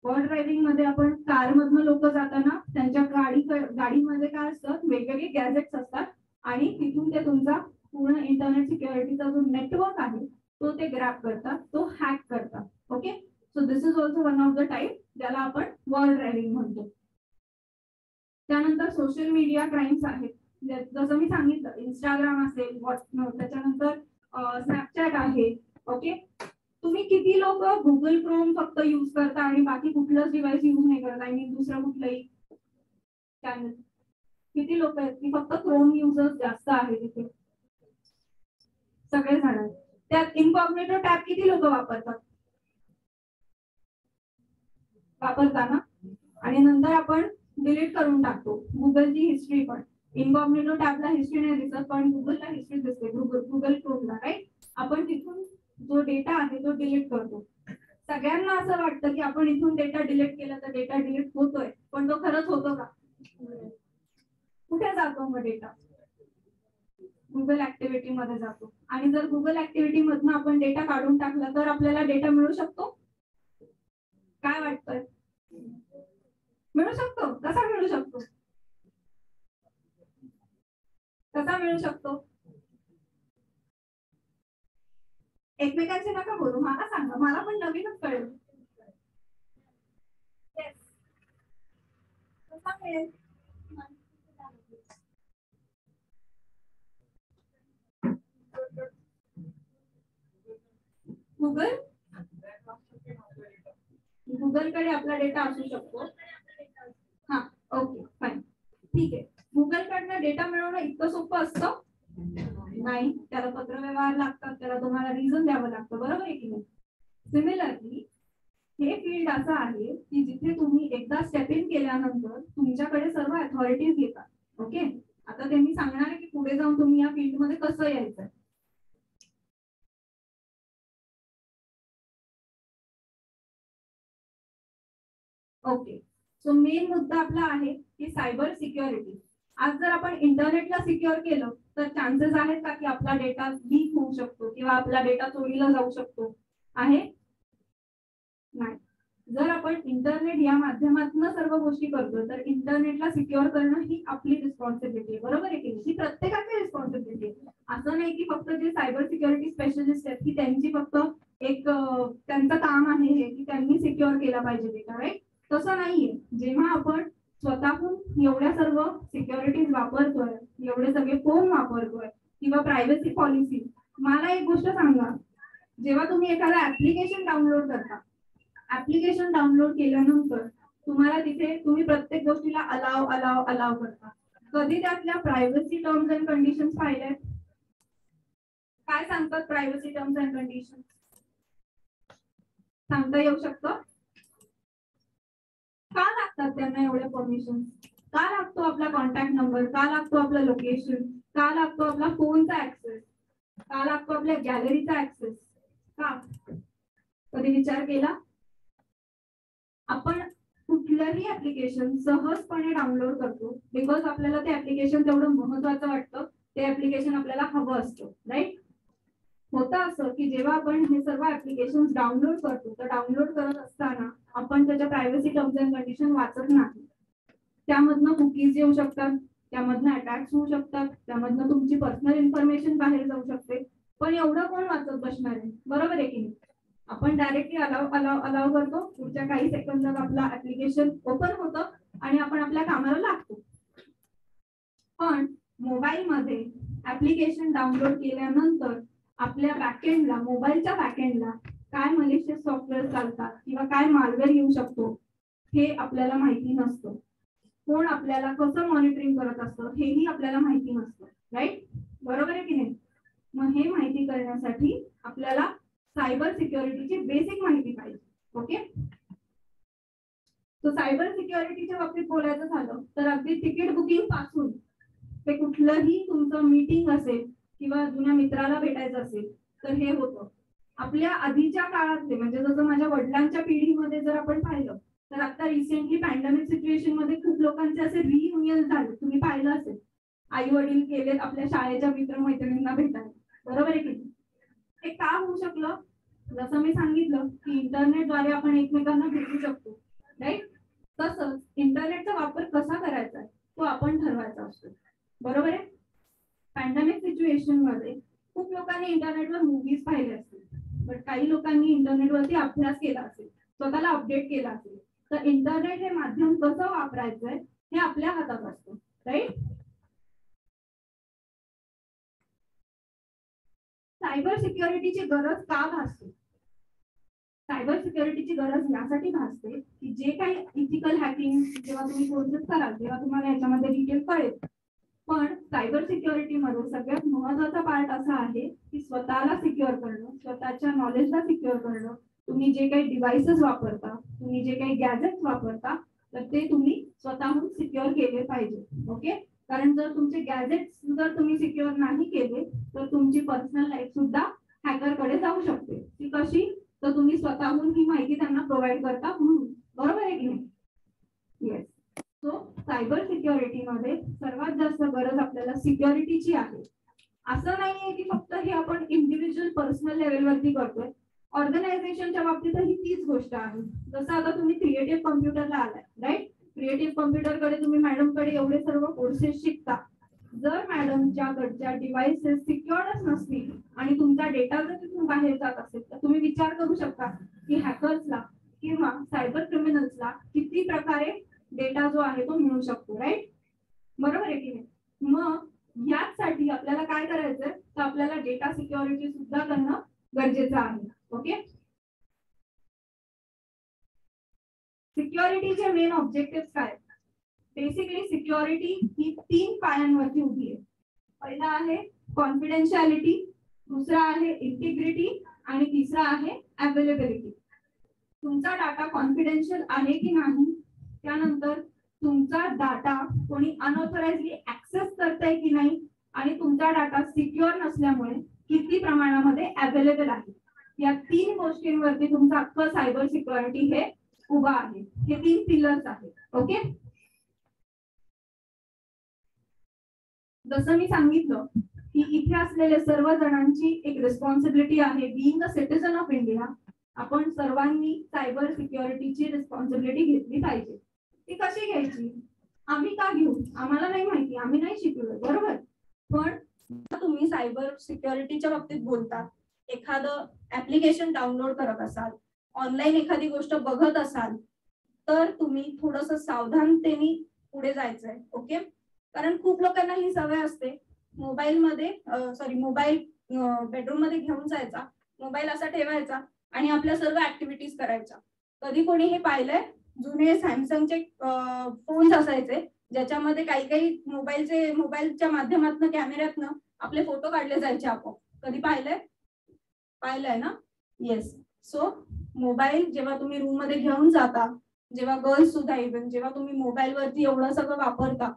वॉर ड्रायव्हिंग मध्ये आपण कारमधनं लोक जाताना त्यांच्या गाडीमध्ये काय असतं, वेगवेगळे गॅजेट्स असतात आणि तिथून ते तुमचा पूर्ण इंटरनेट सिक्युरिटीचा जो नेटवर्क आहे तो ते ग्रॅब करतात, तो हॅक करतात. Okay, so this is also one of the type ज्याला आपण वॉर ड्रायव्हिंग म्हणतो. त्यानंतर सोशल मीडिया क्राईम्स आहेत, जसं मी सांगितलं इंस्टाग्राम असेल, व्हॉट्सअप, त्याच्यानंतर स्नॅपचॅट आहे. ओके, तुम्ही किती लोक गुगल क्रोम फक्त युज करता आणि बाकी कुठलंच डिव्हाइस युज नाही करत? आय मीन दुसरं कुठलंही चॅनल? किती लोक आहेत की फक्त क्रोम युजर्स जास्त आहे तिथे? सगळे जण. त्यात इनकॉग्निटो टॅब किती लोक वापरतात? वापरताना, आणि नंतर आपण डिलीट करून टाकतो. गुगलची हिस्ट्री पण इनकॉग्निटो टॅबला हिस्ट्री नाही दिसत, पण गुगलला हिस्ट्री दिसते, गुगल क्रोमला, राईट. आपण तिथून जो डेटा आहे तो डिलीट करतो. सगळ्यांना असं वाटतं की आपण इथून डेटा डिलीट केला तर डेटा डिलीट होतोय, पण तो खरंच होतो का? कुठे जातो मग डेटा? गुगल ऍक्टिव्हिटी मध्ये जातो. आणि जर गुगल ऍक्टिव्हिटी मधनं आपण डेटा काढून टाकला तर आपल्याला डेटा मिळू शकतो? काय वाटतंय? मिळू शकतो? कसा मिळू शकतो? कसा मिळू शकतो? एकमेकांचे नका बोलू, मला सांगा, मला पण नवीनच कळेल. कसा मिळेल? गुगलकडे आपला डेटा असू शकतो. हा, ओके, फाईन, ठीक आहे. गुगलकडनं डेटा मिळवणं इतकं सोपं असतं नाही. त्याला पत्रव्यवहार लागतात, त्याला तुम्हाला रिझन द्यावं लागतं, बरोबर आहे की नाही? सिमिलरली हे फील्ड असं आहे की जिथे तुम्ही एकदा स्टेप इन केल्यानंतर तुमच्याकडे सर्व अथॉरिटीज येतात. ओके, आता ते मी सांगणार आहे की पुढे जाऊन तुम्ही या फील्ड मध्ये कसं यायचं. ओके, सो मेन मुद्दा आपला आहे की सायबर सिक्युरिटी. आज जर आपण इंटरनेटला सिक्युअर केलं तर चान्सेस आहेत का की आपला डेटा लीक होऊ शकतो किंवा आपला डेटा चोरीला जाऊ शकतो? आहे? नाही. जर आपण इंटरनेट या माध्यमातून सर्व गोष्टी करतो तर इंटरनेटला सिक्युअर करणं ही आपली रिस्पॉन्सिबिलिटी आहे, बरोबर आहे की नाही? ही प्रत्येकाची रिस्पॉन्सिबिलिटी आहे. असं नाही की फक्त जे सायबर सिक्युरिटी स्पेशलिस्ट आहेत की त्यांची फक्त एक त्यांचं काम आहे हे की त्यांनी सिक्युअर केला पाहिजे डेटा, राईट? तसं नाहीये. जेव्हा आपण स्वतःहून एवढ्या सर्व सिक्युरिटीज वापरतोय, एवढे सगळे फोन वापरतोय किंवा प्रायव्हसी पॉलिसी, मला एक गोष्ट सांगा, जेव्हा तुम्ही एखादा ऍप्लिकेशन डाउनलोड करता, ऍप्लिकेशन डाउनलोड केल्यानंतर तुम्हाला तिथे तुम्ही प्रत्येक गोष्टीला अलाव अलाव अलाव करता. कधी त्यातल्या प्रायव्हसी टर्म्स अँड कंडिशन्स पाहिल्यात? काय सांगतात प्रायव्हसी टर्म्स अँड कंडिशन? सांगता येऊ शकतं? का लागतात त्यांना एवढ्या परमिशन? का लागतो आपला कॉन्टॅक्ट नंबर? का लागतो आपलं लोकेशन? का लागतो आपला फोनचा ऍक्सेस? का लागतो आपल्या गॅलरीचा ऍक्सेस? का? कधी विचार केला? आपण कुठलंही ऍप्लिकेशन सहजपणे डाउनलोड करतो बिकॉज आपल्याला ते ऍप्लिकेशन तेवढं महत्वाचं वाटतं, ते ऍप्लिकेशन आपल्याला हवं असतं, राईट? होतं असं की जेव्हा आपण हे सर्व ऍप्लिकेशन डाउनलोड करतो तर डाउनलोड करत असताना आपण त्याच्या प्रायव्हसी टर्म्स अँड कंडिशन वाचत नाही. त्यामधनं कुकीज येऊ शकतात, त्यामधनं अटॅक्स होऊ शकतात, त्यामधनं तुमची पर्सनल इन्फॉर्मेशन बाहेर जाऊ शकते. पण एवढं कोण वाचत बसणार आहे, बरोबर आहे की नाही? आपण डायरेक्टली अलाव अलाव अलाव करतो, पुढच्या काही सेकंदात आपला ऍप्लिकेशन ओपन होतं आणि आपण आपल्या कामाला लागतो. पण मोबाईल मध्ये ऍप्लिकेशन डाउनलोड केल्यानंतर आपल्या बॅकएंडला, मोबाईलच्या बॅकएंडला काय मलिशियस सॉफ्टवेअर चालतात किंवा काय मालवेअर येऊ शकतो हे आपल्याला माहिती नसतं. कोण आपल्याला कसं मॉनिटरिंग करत असतं हेही आपल्याला माहिती नसतं, राईट? बरोबर आहे की नाही? मग हे माहिती करण्यासाठी आपल्याला सायबर सिक्युरिटीची बेसिक माहिती पाहिजे. ओके, तो सायबर सिक्युरिटीच्या बाबतीत बोलायचं झालं तर अगदी तिकीट बुकिंग पासून ते कुठलंही तुमचं मीटिंग असेल किंवा जुन्या मित्राला भेटायचं असेल तर हे होतं. आपल्या आधीच्या काळातले म्हणजे जसं माझ्या वडिलांच्या पिढीमध्ये जर आपण पाहिलं तर आता रिसेंटली पॅन्डेमिक सिच्युएशन मध्ये खूप लोकांचे असे रियुनियन झाले, तुम्ही पाहिलं असेल. आई वडील गेलेत आपल्या शाळेच्या मित्रमैत्रिणींना भेटायला, बरोबर आहे की? हे का होऊ शकलं? जसं मी सांगितलं की इंटरनेटद्वारे आपण एकमेकांना भेटू शकतो, राईट? तसंच इंटरनेटचा वापर कसा करायचा तो आपण ठरवायचा असतो, बरोबर आहे? पॅन्डेमिक सिच्युएशन मध्ये खूप लोकांनी इंटरनेटवर मूव्हीज पाहिले असतील, बट काही लोकांनी इंटरनेटवरती अभ्यास केला असेल, स्वतःला अपडेट केला असेल. तर इंटरनेट हे माध्यम कसं वापरायचंय हे आपल्या हातात असतं, राईट? सायबर सिक्युरिटीची गरज का भासते? सायबर सिक्युरिटीची गरज यासाठी भासते की जे काही इथिकल हॅकिंग जेव्हा तुम्ही कोर्सेस कराल तेव्हा तुम्हाला याच्यामध्ये डिटेल कळेल. पण सायबर सिक्युरिटी मध्ये सगळ्यात महत्वाचा पार्ट असा आहे की स्वतःला सिक्युअर करणं, स्वतःच्या नॉलेजला सिक्युअर करणं, तुम्ही जे काही डिव्हाइसेस वापरता, तुम्ही जे काही गॅजेट्स वापरता, तर ते तुम्ही स्वतःहून सिक्युअर केले पाहिजे. ओके, कारण जर तुमचे गॅजेट्स जर तुम्ही सिक्युअर नाही केले तर तुमची पर्सनल लाईफ सुद्धा हॅकरकडे जाऊ शकते. ती कशी, तर तुम्ही स्वतःहून ही माहिती त्यांना प्रोव्हाइड करता म्हणून. बरोबर आहे की नाही? येस. सो सायबर सिक्युरिटीमध्ये सर्वात जास्त गरज आपल्याला सिक्युरिटीची आहे. असं नाहीये की फक्त हे आपण इंडिव्हिज्युअल पर्सनल लेवलवरती करतोय, ऑर्गनायझेशनच्या बाबतीतही तीच गोष्ट आहे. जसं आता तुम्ही क्रिएटिव्ह कम्प्युटरला आलाय, राईट? क्रिएटिव्ह कम्प्युटरकडे तुम्ही मॅडमकडे एवढे सर्व कोर्सेस शिकता. जर मॅडमच्याकडच्या डिव्हाइसेस सिक्युअर्डच नसतील आणि तुमचा डेटा जर तिथून बाहेर जात असेल तर तुम्ही विचार करू शकता की हॅकर्सला किंवा सायबर क्रिमिनल्सला किती प्रकारे डेटा जो आहे तो मिळू शकतो, राईट? बरोबर आहे की नाही? मग यासाठी आपल्याला काय करायचंय, तर आपल्याला डेटा सिक्युरिटी सुद्धा करणं गरजेचं आहे. ओके, सिक्युरिटीचे मेन ऑब्जेक्टिव्ह काय? बेसिकली सिक्युरिटी ही 3 पायांवरती उभी आहे. पहिला आहे कॉन्फिडेन्शियलिटी, दुसरा आहे इंटिग्रिटी आणि तिसरा आहे अवेलेबिलिटी. तुमचा डाटा कॉन्फिडेन्शियल आहे की नाही, त्यानंतर तुमचा डाटा कोणी अनऑथराइजली ऍक्सेस करताय की नाही, आणि तुमचा डाटा सिक्युअर नसल्यामुळे किती प्रमाणामध्ये अवेलेबल आहे. या 3 गोष्टींवरती तुमचं अख्खं सायबर सिक्युरिटी हे उभा आहे. हे 3 पिलर्स आहेत. ओके, जसं मी सांगितलं की इथे असलेले सर्व जणांची एक रिस्पॉन्सिबिलिटी आहे. Being a citizen of India, आपण सर्वांनी सायबर सिक्युरिटीची रिस्पॉन्सिबिलिटी घेतली पाहिजे. ती कशी घ्यायची? आम्ही का घेऊ? आम्हाला नाही माहिती, आम्ही नाही शिकलो, बरोबर? पण तुम्ही सायबर सिक्युरिटीच्या बाबतीत बोलता, एखादं ऍप्लिकेशन डाउनलोड करत असाल, ऑनलाईन एखादी गोष्ट बघत असाल, तर तुम्ही थोडस सावधानतेने पुढे जायचंय. ओके, कारण खूप लोकांना ही सवय असते मोबाईल बेडरूम मध्ये घेऊन जायचा, मोबाईल असा ठेवायचा आणि आपल्या सर्व ऍक्टिव्हिटीज करायच्या. कधी कोणी हे पाहिलंय? जुने सॅमसंगचे फोन्स असायचे ज्याच्यामध्ये काही मोबाईलच्या माध्यमातून कॅमेऱ्यातनं आपले फोटो काढले जायचे आपोआप. कधी पाहिलंय ना? येस. सो मोबाईल जेव्हा तुम्ही रूम मध्ये घेऊन जाता, जेव्हा गर्ल्स सुद्धा इव्हन जेव्हा तुम्ही मोबाईल वरती एवढं सगळं वापरता,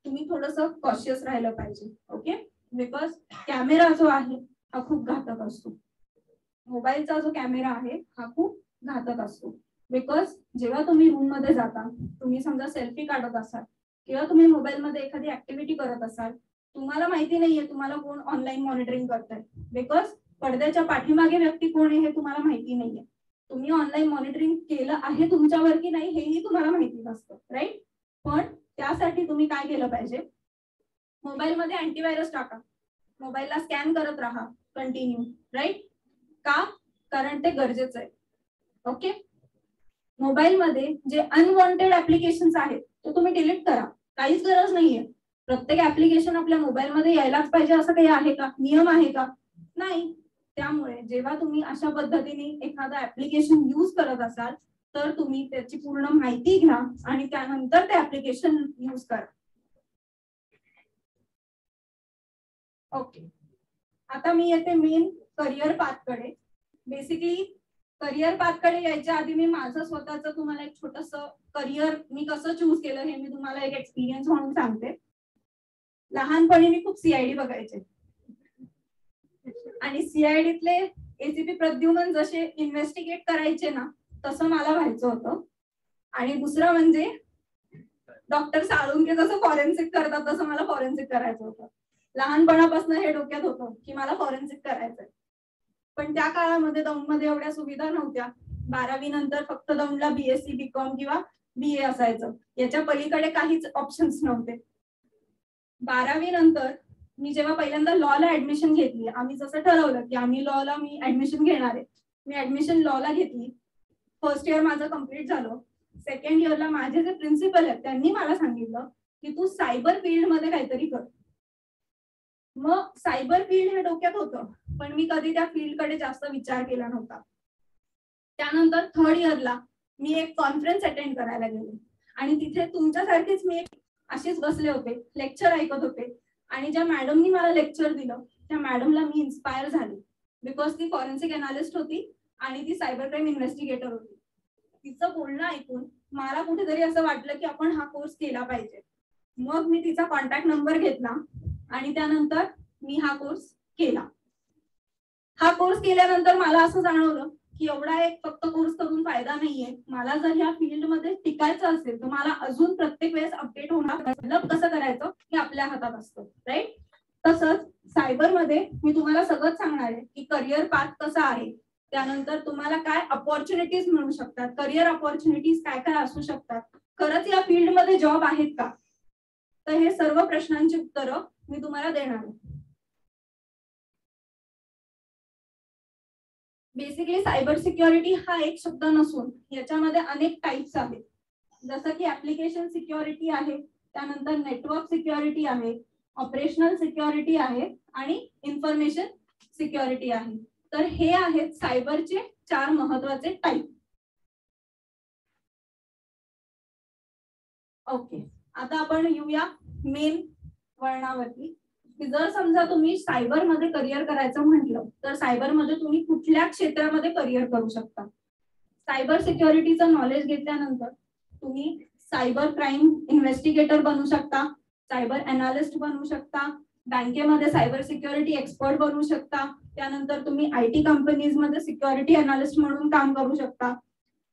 तुम्ही थोडस कॉशियस राहिलं पाहिजे. ओके, बिकॉज कॅमेरा जो आहे हा खूप घातक असतो. मोबाईलचा जो कॅमेरा आहे हा खूप घातक असतो. बिकॉज जेव्हा तुम्ही रूम मध्ये जाता, तुम्ही समजा सेल्फी काढत असाल किंवा तुम्ही मोबाईल मध्ये एखादी ऍक्टिव्हिटी करत असाल, तुम्हाला माहिती नाहीये तुम्हाला कोण ऑनलाईन मॉनिटरिंग करताय. बिकॉज पडद्याच्या पाठीमागे व्यक्ती कोण आहे हे तुम्हाला माहिती नाहीये. तुम्ही ऑनलाईन मॉनिटरिंग केलं आहे तुमच्यावर की नाही हेही तुम्हाला माहिती नसतं, राईट? पण त्यासाठी तुम्ही काय केलं पाहिजे? मोबाईलमध्ये अँटीव्हायरस टाका, मोबाईलला स्कॅन करत राहा कंटिन्यू, राईट? का? कारण ते गरजेचं आहे. ओके, मोबाईलमध्ये जे अनवॉन्टेड ऍप्लिकेशन्स आहेत ते तुम्ही डिलीट करा. काहीच गरज नाहीये. प्रत्येक ऍप्लिकेशन आपल्या मोबाईलमध्ये यायलाच पाहिजे असं काही आहे का? नियम आहे का? नाही. त्यामुळे जेव्हा तुम्ही अशा पद्धतीने एखादं ऍप्लिकेशन यूज करत असाल तर तुम्ही त्याची पूर्ण माहिती घ्या आणि त्यानंतर ते ऍप्लिकेशन यूज करा. ओके, आता मी येते मेन करिअर पाथकडे. बेसिकली करिअर पाथकडे यायच्या आधी मी माझं स्वतःचं तुम्हाला एक छोटस करिअर मी कसं चूज केलं हे मी तुम्हाला एक एक्सपिरियन्स म्हणून सांगते. लहानपणी मी खूप सीआयडी बघायचे आणि सीआयडीतले एसीपी प्रद्युमन जसे इन्व्हेस्टिगेट करायचे ना तसं मला व्हायचं होतं. आणि दुसरं म्हणजे डॉक्टर साळुंके जसं फॉरेन्सिक करतात तसं मला फॉरेन्सिक करायचं होतं. लहानपणापासून हे डोक्यात होतं की मला फॉरेन्सिक करायचंय. पण त्या काळामध्ये दौंडमध्ये एवढ्या सुविधा नव्हत्या. 12वी नंतर फक्त दौंडला बीएससी बीकॉम किंवा बीए असायचं, याच्या पलीकडे काहीच ऑप्शन्स नव्हते. 12वी नंतर मी जेव्हा पहिल्यांदा लॉला ऍडमिशन घेतली, आम्ही जसं ठरवलं की आम्ही लॉला मी ऍडमिशन घेणार आहे, मी ऍडमिशन लॉला घेतली. फर्स्ट इयर माझं कम्प्लीट झालं. सेकंड इयरला माझे जे प्रिन्सिपल आहेत त्यांनी मला सांगितलं की तू सायबर फील्ड मध्ये काहीतरी कर. मग सायबर फील्ड हे डोक्यात होतं पण मी कधी त्या फील्डकडे जास्त विचार केला नव्हता. त्यानंतर थर्ड इयरला मी एक कॉन्फरन्स अटेंड करायला गेले आणि तिथे तुमच्यासारखेच मी असेच बसले होते, लेक्चर ऐकत होते आणि ज्या मॅडमनी मला लेक्चर दिलं त्या मॅडमला मी इन्स्पायर झाले. बिकॉज ती फॉरेन्सिक अनालिस्ट होती आणि ती सायबर क्राईम इन्व्हेस्टिगेटर होती. तिचं बोलणं ऐकून मला कुठेतरी असं वाटलं की आपण हा कोर्स केला पाहिजे. मग मी तिचा कॉन्टॅक्ट नंबर घेतला आणि त्यानंतर मी हा कोर्स केला. हा कोर्स केल्यानंतर मला असं जाणवलं की एवढा एक फक्त कोर्स करून फायदा नाहीये. मला जर ह्या फील्डमध्ये टिकायचं असेल तर मला अजून प्रत्येक वेळेस अपडेट होणार, डेव्हलप कसं करायचं हे आपल्या हातात असतं, राईट. तसंच सायबरमध्ये मी तुम्हाला सगळंच सांगणार आहे की करिअर पाथ कसा आहे, त्यानंतर तुम्हाला काय अपॉर्च्युनिटीज मिळू शकतात, करिअर अपॉर्च्युनिटीज काय काय असू शकतात, खरंच या फील्डमध्ये जॉब आहेत का. तर हे सर्व प्रश्नांची उत्तरं मी तुम्हाला देणार आहे. बेसिकली सायबर सिक्युरिटी हा एक शब्द नसून याच्यामध्ये अनेक टाइप्स आहेत. जसं की ऍप्लिकेशन सिक्युरिटी आहे, त्यानंतर नेटवर्क सिक्युरिटी आहे, ऑपरेशनल सिक्युरिटी आहे आणि इन्फॉर्मेशन सिक्युरिटी आहे. तर हे आहेत सायबरचे 4 महत्वाचे टाइप. ओके, आता आपण येऊया मेन वळणावरती. जर समजा तुम्ही सायबर मध्ये करिअर करायचं म्हटलं तर सायबर मध्ये तुम्ही कुठल्या क्षेत्रामध्ये करिअर करू शकता. सायबर सिक्युरिटीचं नॉलेज घेतल्यानंतर तुम्ही सायबर क्राईम इन्व्हेस्टिगेटर बनू शकता, सायबर अनालिस्ट बनू शकता, बँकेमध्ये सायबर सिक्युरिटी एक्सपर्ट बनू शकता, त्यानंतर तुम्ही IT कंपनीज मध्ये सिक्युरिटी अनालिस्ट म्हणून काम करू शकता.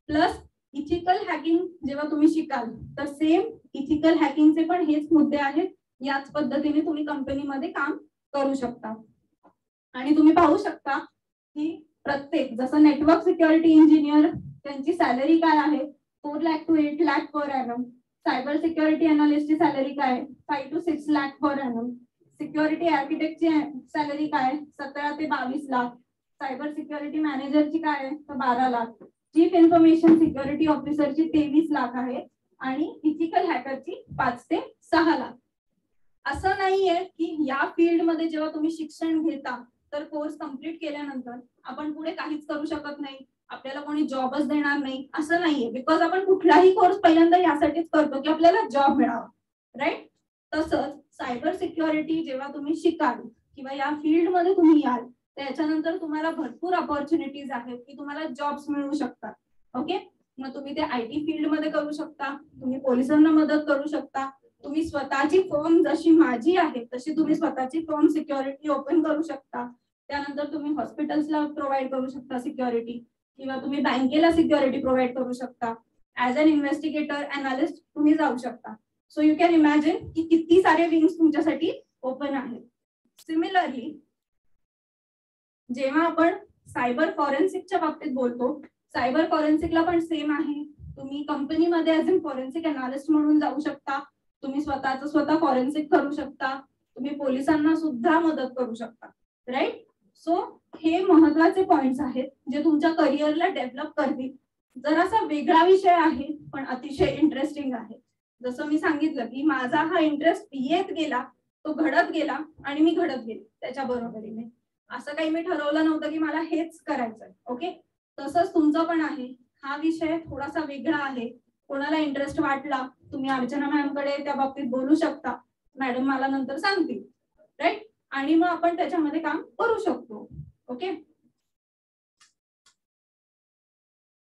प्लस इथिकल हॅकिंग जेव्हा तुम्ही शिकाल तर सेम इथिकल हॅकिंगचे पण हेच मुद्दे आहेत. याच पद्धतीने तुम्ही कंपनीमध्ये काम करू शकता. आणि तुम्ही पाहू शकता की प्रत्येक जसं नेटवर्क सिक्युरिटी इंजिनियर त्यांची सॅलरी काय आहे, 4 lakh to 8 lakh per annum. Cyber security अनालिस्टची सॅलरी काय आहे, 5 to 6 lakh per annum. Security आर्किटेक्टची सॅलरी काय आहे, 17 ते 22 लाख. सायबर सिक्युरिटी मॅनेजरची काय आहे तर 12 लाख. चीफ इन्फॉर्मेशन सिक्युरिटी ऑफिसरची 23 लाख आहे आणि इथिकल हॅकरची 5 ते 6 लाख. असं नाहीये की या फील्डमध्ये जेव्हा तुम्ही शिक्षण घेता तर कोर्स कम्प्लीट केल्यानंतर आपण पुढे काहीच करू शकत नाही, आपल्याला कोणी जॉबच देणार नाही, असं नाहीये. बिकॉज आपण कुठलाही कोर्स पहिल्यांदा यासाठीच करतो की आपल्याला जॉब मिळावा, राईट. तसंच सायबर सिक्युरिटी जेव्हा तुम्ही शिकाल किंवा या फील्डमध्ये तुम्ही याल त्याच्यानंतर तुम्हाला भरपूर अपॉर्च्युनिटीज आहेत की तुम्हाला जॉब्स मिळू शकतात. ओके, मग तुम्ही ते IT फील्डमध्ये करू शकता, तुम्ही पोलिसांना मदत करू शकता, तुम्ही स्वतःची फर्म जशी माझी आहे तशी तुम्ही स्वतःची फर्म सिक्युरिटी ओपन करू शकता. त्यानंतर तुम्ही हॉस्पिटल्सला प्रोव्हाइड करू शकता सिक्युरिटी, किंवा तुम्ही बँकेला सिक्युरिटी प्रोव्हाइड करू शकता. ऍज अन इन्व्हेस्टिगेटर अनालिस्ट तुम्ही जाऊ शकता. सो यू कॅन इमॅजिन की किती सारे विंग्स तुमच्यासाठी ओपन आहेत. सिमिलरली जेव्हा आपण सायबर फॉरेन्सिकच्या बाबतीत बोलतो, सायबर फॉरेन्सिकला पण सेम आहे. तुम्ही कंपनीमध्ये ऍज अन फॉरेन्सिक अनालिस्ट म्हणून जाऊ शकता, तुम्ही स्वतः फॉरेन्सिक करू शकता, तुम्ही पोलिसांना सुद्धा मदत करू शकता, राईट. सो हे महत्वाचे पॉइंट्स आहेत जे तुमच्या करिअरला डेव्हलप करतील. जरासा वेगळा विषय आहे पण अतिशय इंटरेस्टिंग आहे. जसं मी सांगितलं की माझा हा इंटरेस्ट येत गेला, तो घडत गेला आणि मी घडत गेले त्याच्या बरोबरीने. असं काही मी ठरवलं नव्हतं की मला हेच करायचंय. ओके, तसंच तुमचं पण आहे. हा विषय थोडासा वेगळा आहे. कोणाला इंटरेस्ट वाटला तुम्ही अर्चना मॅमकडे त्या बाबतीत बोलू शकता, मॅडम मला नंतर सांगतील, राईट. आणि मग आपण त्याच्यामध्ये काम करू शकतो. ओके,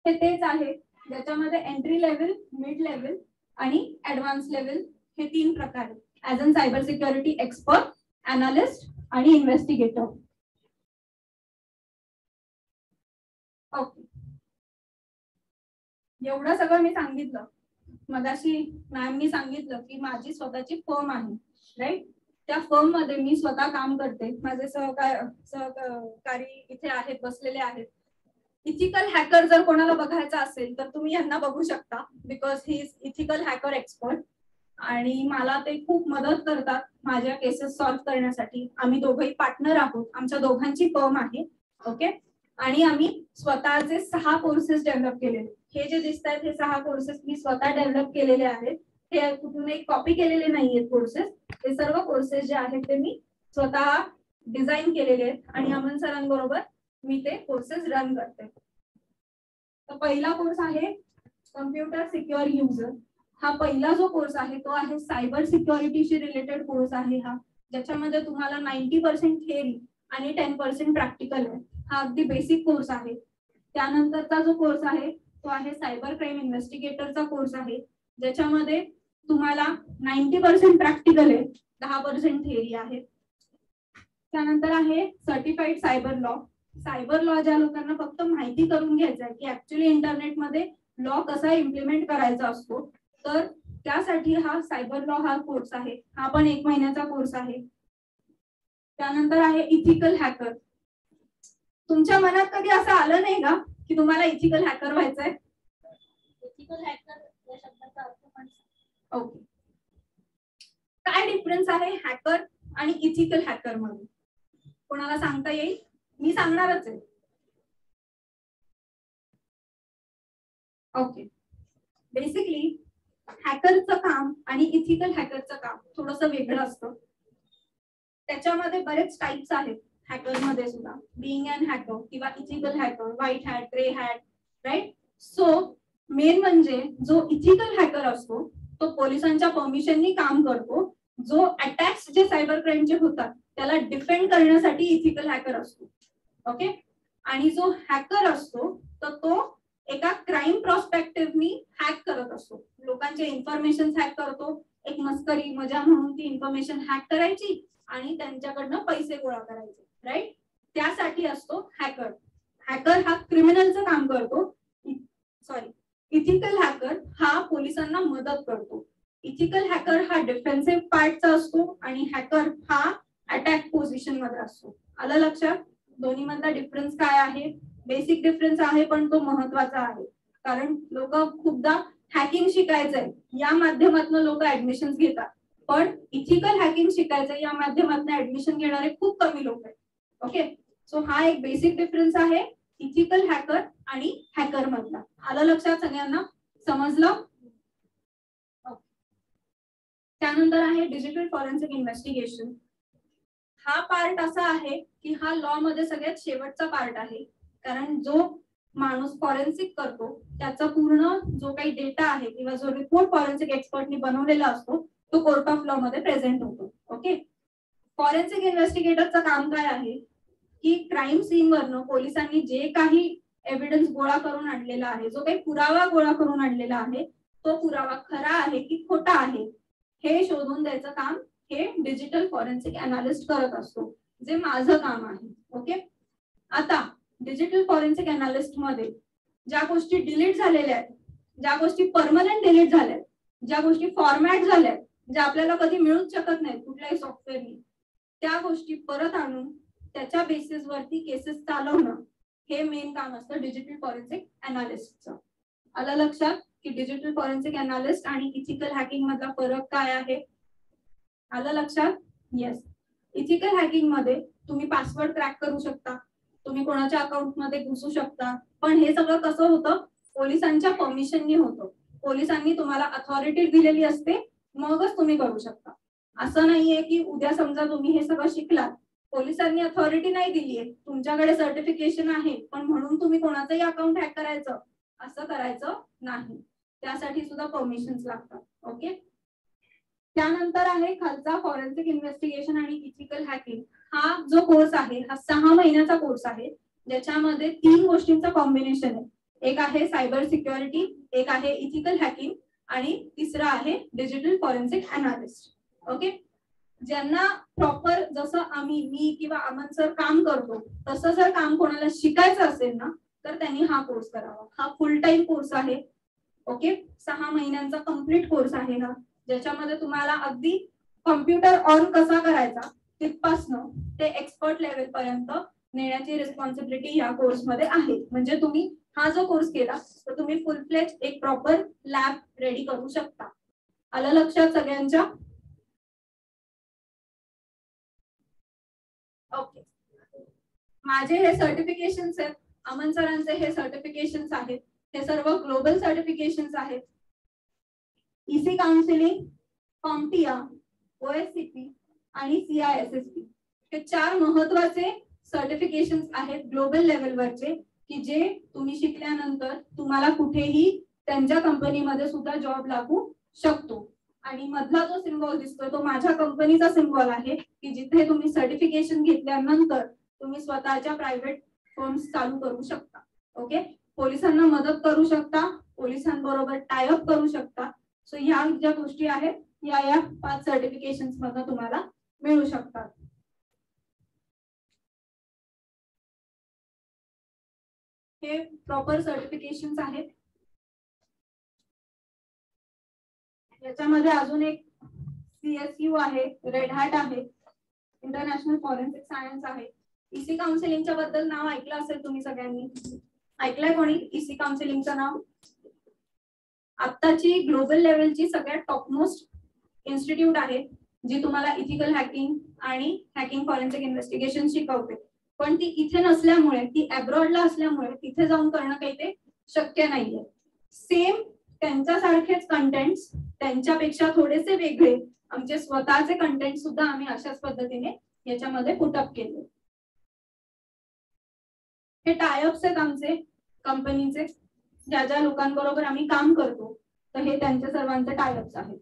हे तेच आहे ज्याच्यामध्ये एंट्री लेवल, मिड लेवल आणि ऍडव्हान्स लेवल हे 3 प्रकार आहेत. As an cyber security expert, analyst आणि इन्व्हेस्टिगेटर. ओके, एवढं सगळं मी सांगितलं. मगाशी मॅमनी सांगितलं की माझी स्वतःची फर्म आहे, राईट. त्या फर्म मध्ये मी स्वतः काम करते, माझे सहकारी इथे आहेत, बसलेले आहेत. इथिकल हॅकर जर कोणाला बघायचा असेल तर तुम्ही यांना बघू शकता, because he is ethical hacker expert. आणि मला ते खूप मदत करतात माझ्या केसेस सॉल्व्ह करण्यासाठी. आम्ही दोघंही पार्टनर आहोत, आमच्या दोघांची फर्म आहे. ओके, आणि आम्ही स्वतःचे 6 कोर्सेस डेव्हलप केलेले. हे जे दिसत आहेत हे 6 कोर्सेस मी स्वतः डेव्हलप केलेले आहेत. हे कुठून एक कॉपी केलेले नाहीयेत कोर्सेस. हे सर्व कोर्सेस जे आहेत ते मी स्वतः डिझाईन केलेले आहेत आणि अमन सरांबरोबर मी ते कोर्सेस रन करते. तर पहिला कोर्स आहे कम्प्युटर सिक्युअर युजर. हा पहिला जो कोर्स आहे तो आहे सायबर सिक्युरिटीशी रिलेटेड कोर्स आहे हा, ज्याच्यामध्ये तुम्हाला 90% थिअरी आणि 10% प्रॅक्टिकल आहे. हा अगदी बेसिक कोर्स आहे. त्यानंतरचा जो कोर्स आहे तो आहे सायबर क्राईम इन्व्हेस्टिगेटरचा कोर्स आहे, ज्याच्यामध्ये तुम्हाला 90% प्रॅक्टिकल आहे, 10% थिअरी आहे. त्यानंतर आहे certified cyber law. Cyber law ज्या लोकांना फक्त माहिती करून घ्यायचं आहे की ऍक्च्युली इंटरनेटमध्ये लॉ कसा इम्प्लिमेंट करायचा असतो, तर त्यासाठी हा सायबर लॉ हा कोर्स आहे. हा पण 1 महिन्याचा कोर्स आहे. त्यानंतर आहे इथिकल हॅकर. तुमच्या मनात कधी असं आलं नाही का की तुम्हाला इथिकल हॅकर व्हायचंय? एथिकल हॅकर या शब्दाचा अर्थ पण ओके. काय डिफरन्स आहे हॅकर आणि इथिकल हॅकर मध्ये? कोणाला सांगता येईल? मी सांगणारच आहे. ओके. बेसिकली हॅकरचं काम आणि इथिकल हॅकरचं काम थोडंसं वेगळं असतं. त्याच्यामध्ये बरेच टाइप्स आहेत हॅकर मध्ये सुद्धा, बिइंग अन हॅकर किंवा ethical hacker, white hat, grey hat, right. So main म्हणजे जो इथिकल हॅकर असतो तो पोलिसांच्या परमिशननी काम करतो. जो अटॅक्स जे सायबर क्राईमचे होतात त्याला डिफेंड करण्यासाठी इथिकल हॅकर असतो. ओके. आणि जो हॅकर असतो तर तो एका क्राईम प्रॉस्पेक्टिव्हनी हॅक करत असतो, लोकांचे इन्फॉर्मेशन हॅक करतो. एक मस्करी मजा म्हणून ती इन्फॉर्मेशन हॅक करायची आणि त्यांच्याकडनं पैसे गोळा करायचे, राईट. त्यासाठी असतो हॅकर. हॅकर हा क्रिमिनलचं काम करतो. सॉरी, इथिकल हॅकर हा पोलिसांना मदत करतो. इथिकल हॅकर हा डिफेन्सिव्ह पार्टचा असतो आणि हॅकर हा अटॅक पोझिशन मध्ये असतो. आलं लक्षात? दोन्ही मधला डिफरन्स काय आहे? बेसिक डिफरन्स आहे पण तो महत्वाचा आहे, कारण लोक खूपदा हॅकिंग शिकायचंय या माध्यमातून लोक ऍडमिशन घेतात, पण इथिकल हॅकिंग शिकायचं या माध्यमातून ऍडमिशन घेणारे खूप कमी लोक आहेत. ओके. सो हा एक बेसिक डिफरन्स आहे इथिकल हॅकर आणि हॅकर मधला. आलं लक्षात सगळ्यांना? समजलं? त्यानंतर आहे डिजिटल फॉरेन्सिक इन्व्हेस्टिगेशन. हा पार्ट असा आहे की हा लॉ मध्ये सगळ्यात शेवटचा पार्ट आहे, कारण जो माणूस फॉरेन्सिक करतो त्याचा पूर्ण जो काही डेटा आहे किंवा जो रिपोर्ट फॉरेन्सिक एक्सपर्टनी बनवलेला असतो तो कोर्ट ऑफ लॉ मध्ये प्रेझेंट होतो. ओके. फॉरेन्सिक इन्व्हेस्टिगेटरचं काम काय आहे की क्राईम सीन वरनं पोलिसांनी जे काही एव्हिडन्स गोळा करून आणलेला आहे, जो काही पुरावा गोळा करून आणलेला आहे, तो पुरावा खरा आहे की खोटा आहे हे शोधून द्यायचं काम हे डिजिटल फॉरेन्सिक अनालिस्ट करत असतो, जे माझं काम आहे. ओके. आता डिजिटल फॉरेन्सिक अनालिस्ट मध्ये ज्या गोष्टी डिलीट झालेल्या आहेत, ज्या गोष्टी परमनंट डिलीट झाल्या, ज्या गोष्टी फॉर्मॅट झाल्या, ज्या आपल्याला कधी मिळूच शकत नाहीत कुठल्याही सॉफ्टवेअरनी, त्या गोष्टी परत आणून त्याच्या बेसिस वरती केसेस चालवणं हे मेन काम असतं डिजिटल फॉरेन्सिक अनालिस्टचं. आलं लक्षात की डिजिटल फॉरेन्सिक अनालिस्ट आणि इथिकल हॅकिंग मधला फरक काय आहे? आलं लक्षात? येस. इथिकल हॅकिंग मध्ये तुम्ही पासवर्ड क्रॅक करू शकता, तुम्ही कोणाच्या अकाउंट मध्ये घुसू शकता, पण हे सगळं कसं होतं? पोलिसांच्या परमिशननी होतं. पोलिसांनी तुम्हाला अथॉरिटी दिलेली असते मगच तुम्ही करू शकता. असं नाहीये की उद्या समजा तुम्ही हे सगळं शिकलात, पोलिसांनी अथॉरिटी नाही दिलीये, तुमच्याकडे सर्टिफिकेशन आहे पण म्हणून तुम्ही कोणाचंही अकाउंट हॅक करायचं असं करायचं नाही. त्यासाठी सुद्धा परमिशन्स लागतात. ओके. त्यानंतर आहे खालचा फॉरेन्सिक इन्व्हेस्टिगेशन आणि इथिकल हॅकिंग. हा जो कोर्स आहे हा 6 महिन्याचा कोर्स आहे, ज्याच्यामध्ये 3 गोष्टींचा कॉम्बिनेशन आहे. एक आहे सायबर सिक्युरिटी, एक आहे इथिकल हॅकिंग आणि तिसरा आहे डिजिटल फॉरेन्सिक अनालिस्ट. ओके. ज्यांना प्रॉपर जसं मी किंवा अमन सर काम करतो तसं जर काम कोणाला शिकायचं असेल ना तर त्यांनी हा कोर्स करावा. हा फुल टाइम कोर्स आहे. ओके. 6 महिन्यांचा कम्प्लीट कोर्स आहे हा, ज्याच्यामध्ये तुम्हाला अगदी कॉम्प्युटर ऑन कसा करायचा तिथपासनं ते एक्सपर्ट लेवल पर्यंत नेण्याची रिस्पॉन्सिबिलिटी या कोर्स मध्ये आहे. म्हणजे तुम्ही हा जो कोर्स केला तर तुम्ही फुल फ्लेज एक प्रॉपर लॅब रेडी करू शकता. आलं लक्षात सगळ्यांच्या? ओके. माझे हे सर्टिफिकेशन्स आहेत, अमन सरांचे हे सर्टिफिकेशन्स आहेत, हे सर्व ग्लोबल सर्टिफिकेशन्स आहेत. ईसी काउन्सिलिंग, कॉम्टिया, ओएससीपी आणि CISSP हे 4 महत्वाचे सर्टिफिकेशन्स आहेत ग्लोबल लेवलवरचे, की जे तुम्ही शिकल्यानंतर तुम्हाला कुठेही त्यांच्या कंपनीमध्ये सुद्धा जॉब लागू शकतो. आणि मधला जो सिम्बॉल दिसतोय तो माझ्या कंपनीचा सिम्बॉल आहे, की जिथे तुम्ही सर्टिफिकेशन घेतल्यानंतर तुम्ही स्वतःच्या प्रायव्हेट फर्म्स चालू करू शकता. ओके, पोलिसांना मदत करू शकता, पोलिसांबरोबर टायअप करू शकता. सो ह्या ज्या गोष्टी आहेत या 5 सर्टिफिकेशन मधून तुम्हाला मिळू शकतात. हे प्रॉपर सर्टिफिकेशन आहेत. याच्यामध्ये अजून एक CSU आहे, रेड हॅट आहे, इंटरनॅशनल फॉरेन्सिक सायन्स आहे. EC काउन्सिलिंगच्या बद्दल नाव ऐकलं असेल तुम्ही सगळ्यांनी. ऐकलंय कोणी EC काउन्सिलिंगचं नाव? आत्ताची ग्लोबल लेवलची सगळ्यात टॉपमोस्ट इन्स्टिट्यूट आहे जी तुम्हाला इथिकल हॅकिंग आणि हॅकिंग फॉरेन्सिक इन्व्हेस्टिगेशन शिकवते. पण ती इथे नसल्यामुळे, ती अब्रॉडला असल्यामुळे तिथे जाऊन करणं काही ते शक्य नाहीये. सेम त्यांच्यासारखेच कंटेंट्स, त्यांच्यापेक्षा थोडेसे वेगळे आमचे स्वतःचे कंटेंट सुद्धा आम्ही अशाच पद्धतीने याच्यामध्ये पुटअप केले. हे टायअप्स आहेत आमचे कंपनीचे, ज्या ज्या लोकांबरोबर आम्ही काम करतो, तर हे त्यांच्या सर्वांचे टायअप्स आहेत.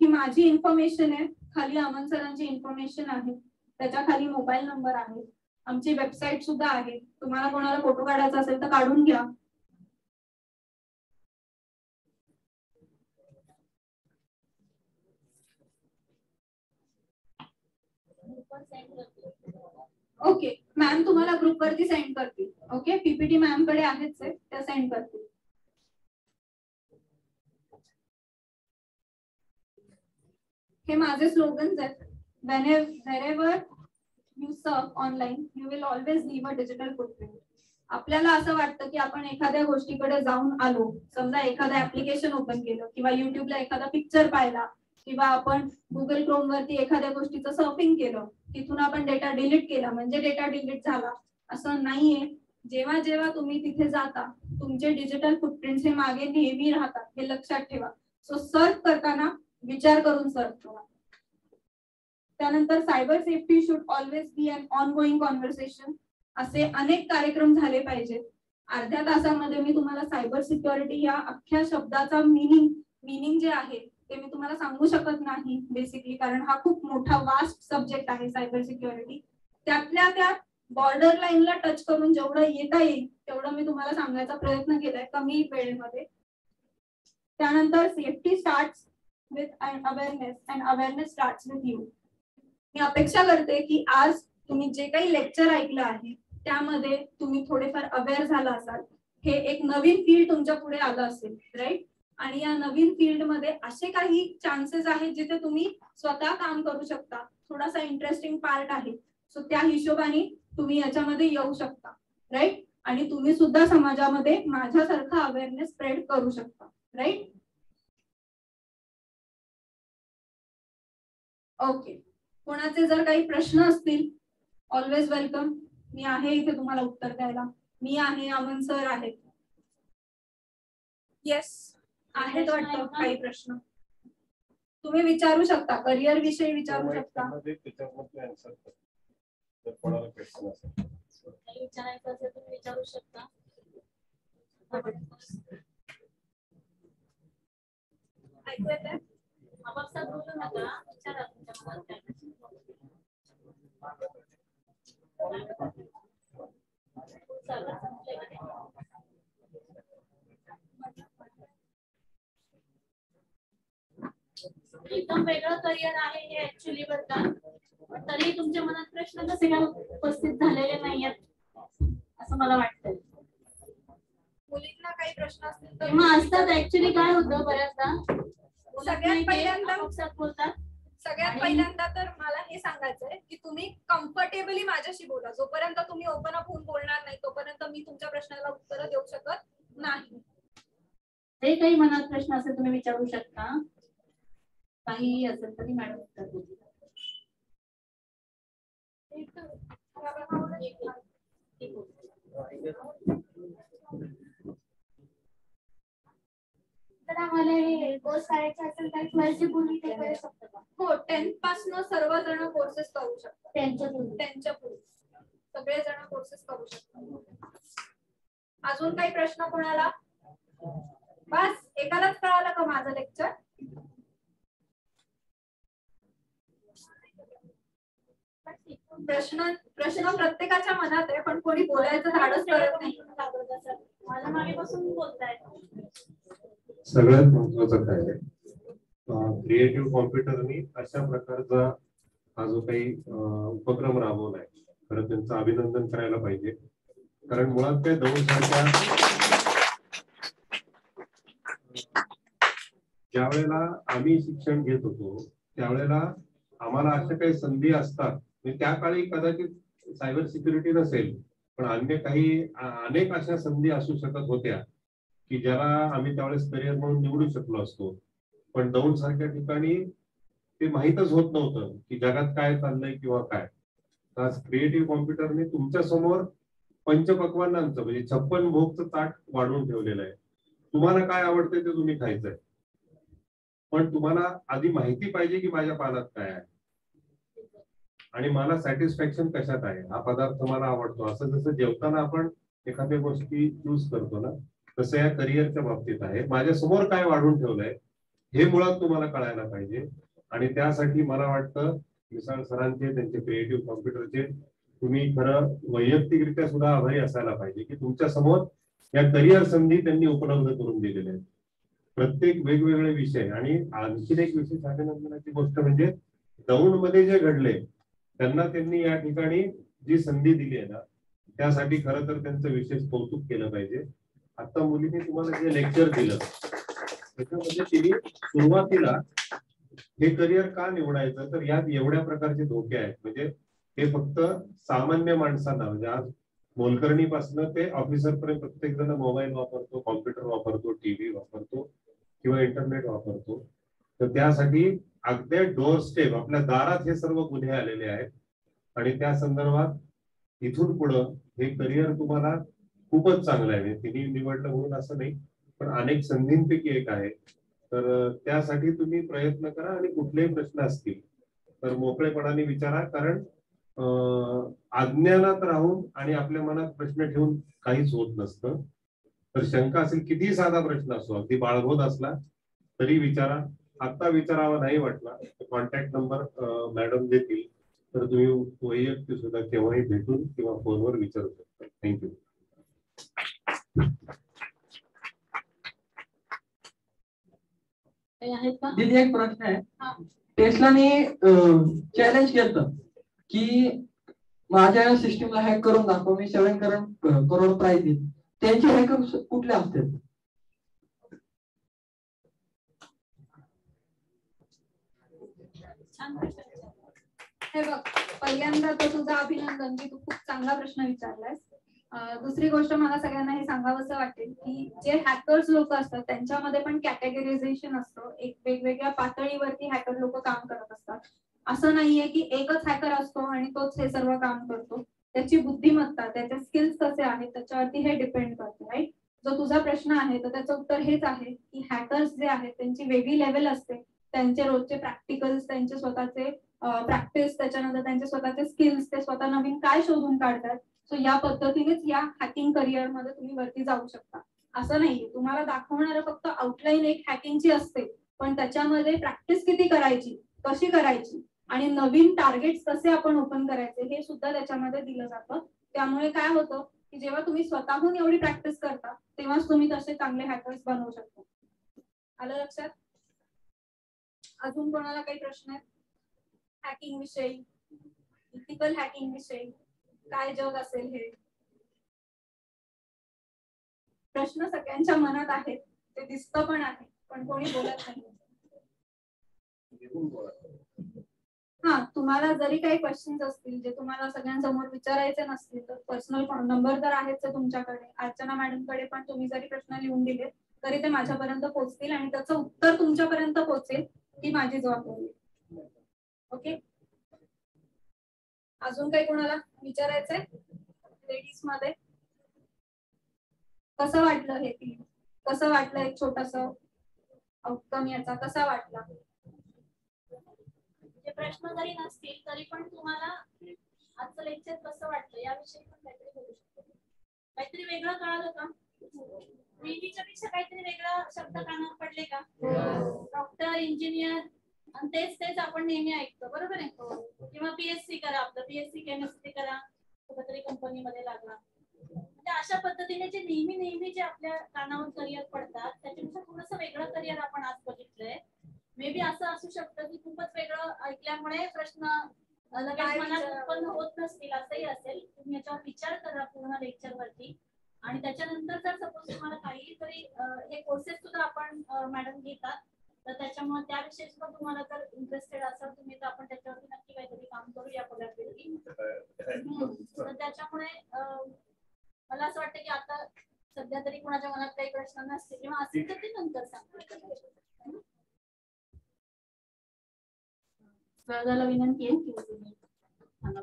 ही माझी इन्फॉर्मेशन आहे, खाली अमन सरांची इन्फॉर्मेशन आहे, त्याच्या खाली मोबाईल नंबर आहे, आमची वेबसाईट सुद्धा आहे. तुम्हाला कोणाला फोटो काढायचा असेल तर काढून घ्या. ओके, मॅम तुम्हाला ग्रुप वरती सेंड करतील. ओके, PPT मॅम कडे आहेच आहे, त्या सेंड करतील. हे माझे स्लोगन्स आहेत. wherever you serve online, you will always leave a digital footprint. आपल्याला असं वाटतं की आपण एखाद्या गोष्टीकडे जाऊन आलो, समजा एखादं ऍप्लिकेशन ओपन केलं किंवा युट्यूबला एखादा पिक्चर पाहिला किंवा आपण गुगल क्रोम वरती एखाद्या गोष्टीचं सर्फिंग केलं, तिथून आपण डेटा डिलीट केला म्हणजे डेटा डिलीट झाला, असं नाहीये. जेव्हा जेव्हा तुम्ही तिथे जाता, तुमचे डिजिटल फुटप्रिंट्स हे मागे नेहमी राहतात, हे लक्षात ठेवा. सो सर्च करताना विचार करून सर्च करा. त्यानंतर cyber safety should always be an ongoing conversation. असे अनेक कार्यक्रम झाले पाहिजेत. अर्ध्या तासामध्ये मी तुम्हाला सायबर सिक्युरिटी या अख्ख्या शब्दाचा मिनिंग जे आहे ते मी तुम्हाला सांगू शकत नाही बेसिकली, कारण हा खूप मोठा वास्ट सब्जेक्ट आहे सायबर सिक्युरिटी. त्यातल्या त्यात बॉर्डर लाईनला टच करून जेवढं येता येईल तेवढं मी तुम्हाला सांगायचा प्रयत्न केलाय कमी वेळेमध्ये. त्यानंतर safety starts with awareness and awareness starts with you. मी अपेक्षा करते की आज तुम्ही जे काही लेक्चर ऐकलं आहे त्यामध्ये तुम्ही थोडेफार अवेअर झाला असाल. हे एक नवीन फील्ड तुमच्या पुढे आलं असेल, राईट? आणि या नवीन फील्ड मध्ये असे काही चान्सेस आहेत जिथे तुम्ही स्वतः काम करू शकता. थोडासा इंटरेस्टिंग पार्ट आहे. सो त्या हिशोबाने तुम्ही याच्यामध्ये येऊ शकता, राईट? आणि तुम्ही सुद्धा समाजामध्ये माझ्यासारखा अवेअरनेस स्प्रेड करू शकता, राईट? ओके, कोणाचे जर काही प्रश्न असतील ऑलवेज वेलकम. मी आहे इथे तुम्हाला उत्तर द्यायला. मी आहे, अमन सर आहेत. येस, आहेत वाटतं काही प्रश्न तुम्ही विचारू शकता, करिअर विषयी विचारू शकता. विचारायचं असेल तुम्ही विचारू शकता. ऐकू येतंय? आपापसात बोलू नका, विचारा तुमच्या मनात काय. एकदम वेगळं करिअर आहे हे ऍक्च्युली बरं का, पण तरी तुमच्या मनात प्रश्न कसे काय उपस्थित झालेले नाहीयेत असं मला वाटतंय. मुलींना काही प्रश्न असतील तर तेव्हा असतात. ऍक्च्युली काय होतं बऱ्याचदा सगळ्यात पहिल्यांदा बोलतात. सगळ्यात पहिल्यांदा तर मला हे सांगायचंय की तुम्ही कम्फर्टेबली माझ्याशी बोला. जोपर्यंत तुम्ही ओपन अप होऊन बोलणार नाही तोपर्यंत मी तुमच्या प्रश्नाला उत्तर देऊ शकत नाही. जे काही मनात प्रश्न असेल तुम्ही विचारू शकता. काही असेल तरी मॅडम उत्तर देतील. तर आम्हाला हे कोर्स करायचा असेल तर 12th पूर्वी ते करू शकतो का? हो, 10th पासून सर्वजण कोर्सेस करू शकतात. त्यांच्या पुढे सगळेजण कोर्सेस करू शकतात. अजून काही प्रश्न कोणाला? बस एकालाच कळालं का माझं लेक्चर? प्रश्न प्रत्येकाच्या मनात आहे, पण कोणी बोलायचं धाडस करत नाही. माझ्या मागेपासून बोलताय. सगळ्यात महत्वाचं काय आहे, क्रिएटिव्ह कॉम्प्युटरनी अशा प्रकारचा हा जो काही उपक्रम राबवलाय, खरं त्यांचं अभिनंदन करायला पाहिजे. कारण मुळात त्या दौडसारख्या ज्या वेळेला आम्ही शिक्षण घेत होतो त्यावेळेला आम्हाला अशा काही संधी असतात, म्हणजे त्या काळी कदाचित सायबर सिक्युरिटी नसेल, पण अन्य काही अनेक अशा संधी असू शकत होत्या की ज्याला आम्ही त्यावेळेस करिअर म्हणून निवडू शकलो असतो. पण दौंड सारख्या ठिकाणी ते माहीतच होत नव्हतं की जगात काय चाललंय किंवा काय. आज क्रिएटिव्ह कॉम्प्युटरने तुमच्या समोर पंचपक्वान्नांचं म्हणजे 56 भोगचं ताट वाढवून ठेवलेलं आहे. तुम्हाला काय आवडतंय ते तुम्ही खायचंय, पण तुम्हाला आधी माहिती पाहिजे की माझ्या पानात काय आहे आणि मला सॅटिस्फॅक्शन कशात आहे, हा पदार्थ मला आवडतो. असं जसं जेवताना आपण एखाद्या गोष्टी चूज करतो ना, तसं या करिअरच्या बाबतीत आहे. माझ्या समोर काय वाढून ठेवलंय हे मुळात तुम्हाला कळायला पाहिजे. आणि त्यासाठी मला वाटतं मिसाळ सरांचे, त्यांचे क्रिएटिव्ह कॉम्प्युटरचे तुम्ही खरं वैयक्तिकरित्या सुद्धा आभारी असायला पाहिजे की तुमच्या समोर या करिअर संधी त्यांनी उपलब्ध करून दिलेल्या आहेत. प्रत्येक वेगवेगळे विषय. आणि आणखीन एक विशेष अभिनंदनाची गोष्ट म्हणजे दौंडमध्ये जे घडले त्यांना त्यांनी या ठिकाणी जी संधी दिली आहे ना, त्यासाठी खरं तर त्यांचं विशेष कौतुक केलं पाहिजे. आता मुलीने तुम्हाला जे लेक्चर दिलं त्याच्यामध्ये तिने सुरुवातीला हे करिअर का निवडायचं, तर यात एवढ्या प्रकारचे धोके आहेत. म्हणजे हे फक्त सामान्य माणसांना, म्हणजे आज मोलकर्णीपासून ते ऑफिसर पर्यंत प्रत्येक जण मोबाईल वापरतो, कॉम्प्युटर वापरतो, टीव्ही वापरतो किंवा इंटरनेट वापरतो. तर त्यासाठी अगदी डोअर स्टेप आपल्या दारात हे सर्व गुन्हे आलेले आहेत. आणि त्या संदर्भात इथून पुढं हे करिअर तुम्हाला खूपच चांगलं आहे. तिने निवडलं म्हणून असं नाही, पण अनेक संधींपैकी एक आहे. तर त्यासाठी तुम्ही प्रयत्न करा आणि कुठलेही प्रश्न असतील तर मोकळेपणाने विचारा. कारण अज्ञानात राहून आणि आपल्या मनात प्रश्न ठेवून काहीच होत नसतं. तर शंका असेल, कितीही साधा प्रश्न असो, अगदी बाळगोत असला तरी विचारा. आता विचारावा नाही वाटला तर कॉन्टॅक्ट नंबर मॅडम देतील, तर तुम्ही वैयक्तिक सुद्धा केव्हाही भेटून किंवा फोनवर विचारू शकता. थँक्यू. दीदी एक प्रश्न आहे. टेस्लाने चॅलेंज केलं की माझ्या सिस्टीमला हॅक करून दाखव, मी 7 करोड प्राइस देईन. त्यांचे हॅकर कुठले असतात? हे बघ, पहिल्यांदा तर तुझं अभिनंदन की तू खूप चांगला प्रश्न विचारलास. दुसरी गोष्ट मला सगळ्यांना हे सांगावंसं वाटेल की जे हॅकर्स लोक असतात त्यांच्यामध्ये पण कॅटेगरायझेशन असतं. एक वेगवेगळ्या पातळीवरती हॅकर लोक काम करत असतात. असं नाहीये की एकच हॅकर असतो आणि तोच हे सर्व काम करतो. त्याची बुद्धिमत्ता, त्याचे स्किल्स कसे आहेत त्याच्यावरती हे डिपेंड करते. राईट. जो तुझा प्रश्न आहे तर त्याचं उत्तर हेच आहे की हॅकर्स जे आहेत त्यांची वेगळी लेवल असते. त्यांचे रोजचे प्रॅक्टिकल्स, त्यांचे स्वतःचे प्रॅक्टिस, त्याच्यानंतर त्यांचे स्वतःचे स्किल्स, ते स्वतः नवीन काय शोधून काढतात. सो या पद्धतीनेच या हॅकिंग करिअर मध्ये तुम्ही वरती जाऊ शकता. असं नाहीये तुम्हाला दाखवणारं फक्त आउटलाईन एक हॅकिंगची असते, पण त्याच्यामध्ये प्रॅक्टिस किती करायची, कशी करायची आणि नवीन टार्गेट्स कसे आपण ओपन करायचे हे सुद्धा त्याच्यामध्ये दिलं जातं. त्यामुळे काय होतं की जेव्हा तुम्ही स्वतःहून एवढी प्रॅक्टिस करता तेव्हाच तुम्ही तसे चांगले हॅकर्स बनवू शकता. आलं लक्षात? अजून कोणाला काही प्रश्न आहेत हॅकिंग विषयी, इथिकल हॅकिंग विषयी? काय जग असेल हे? प्रश्न सगळ्यांच्या मनात आहेत, ते दिसतं पण आहे, पण कोणी बोलत नाही. हा, तुम्हाला जरी काही क्वेश्चन्स असतील जे तुम्हाला सगळ्यांसमोर विचारायचे नसतील तर पर्सनल नंबर तर आहेच तुमच्याकडे. अर्चना मॅडम कडे पण तुम्ही जरी प्रश्न लिहून दिले तरी ते माझ्यापर्यंत पोहोचतील आणि त्याचं उत्तर तुमच्यापर्यंत पोहोचेल ही माझी जबाबदारी. ओके. अजून काही कोणाला विचारायचंय लेडीज मध्ये? कसं वाटलं हे फील्ड? कसं वाटलं एक छोटस आउटकम याचा कसा वाटला? प्रश्न जरी नसतील तरी पण तुम्हाला आजचं लेक्चर कसं वाटलं याविषयी पण काहीतरी बोलू शकतो. काहीतरी वेगळं कळालं का? नेहमीच्या पेक्षा काहीतरी वेगळा शब्द कानावर पडले का? डॉक्टर, इंजिनियर, आणि तेच तेच आपण नेहमी ऐकतो, बरोबर आहे? किंवा पीएससी करा, आपलं पीएससी केमिस्ट्री करा, कुठेतरी कंपनीमध्ये लागला. म्हणजे अशा पद्धतीने जे नेहमी जे आपल्या कानावर करिअर पडतात त्याच्यापेक्षा थोडंसं वेगळं करिअर आपण आज बघितलंय. मे बी असं असू शकतं की खूपच वेगळं ऐकल्यामुळे प्रश्न लगेच मनात उत्पन्न होत नसतील, असंही असेल. तुम्ही याच्यावर विचार करा पूर्ण लेक्चर वरती, आणि त्याच्यानंतर जर सपोज तुम्हाला काहीतरी हे कोर्सेस सुद्धा आपण मॅडम घेतात, तर त्याच्यामुळे त्याविषयी सुद्धा तुम्हाला जर इंटरेस्टेड असाल तुम्ही, तर आपण त्याच्यावरती नक्की काहीतरी काम करूया पगारपैकी. तर त्याच्यामुळे मला असं वाटतं की आता सध्या तरी कोणाच्या मनात काही प्रश्न नसतील, किंवा असतील तर ते नंतर सांगतो. स्वर्गाला विनंती आहे की तुम्ही सांगा.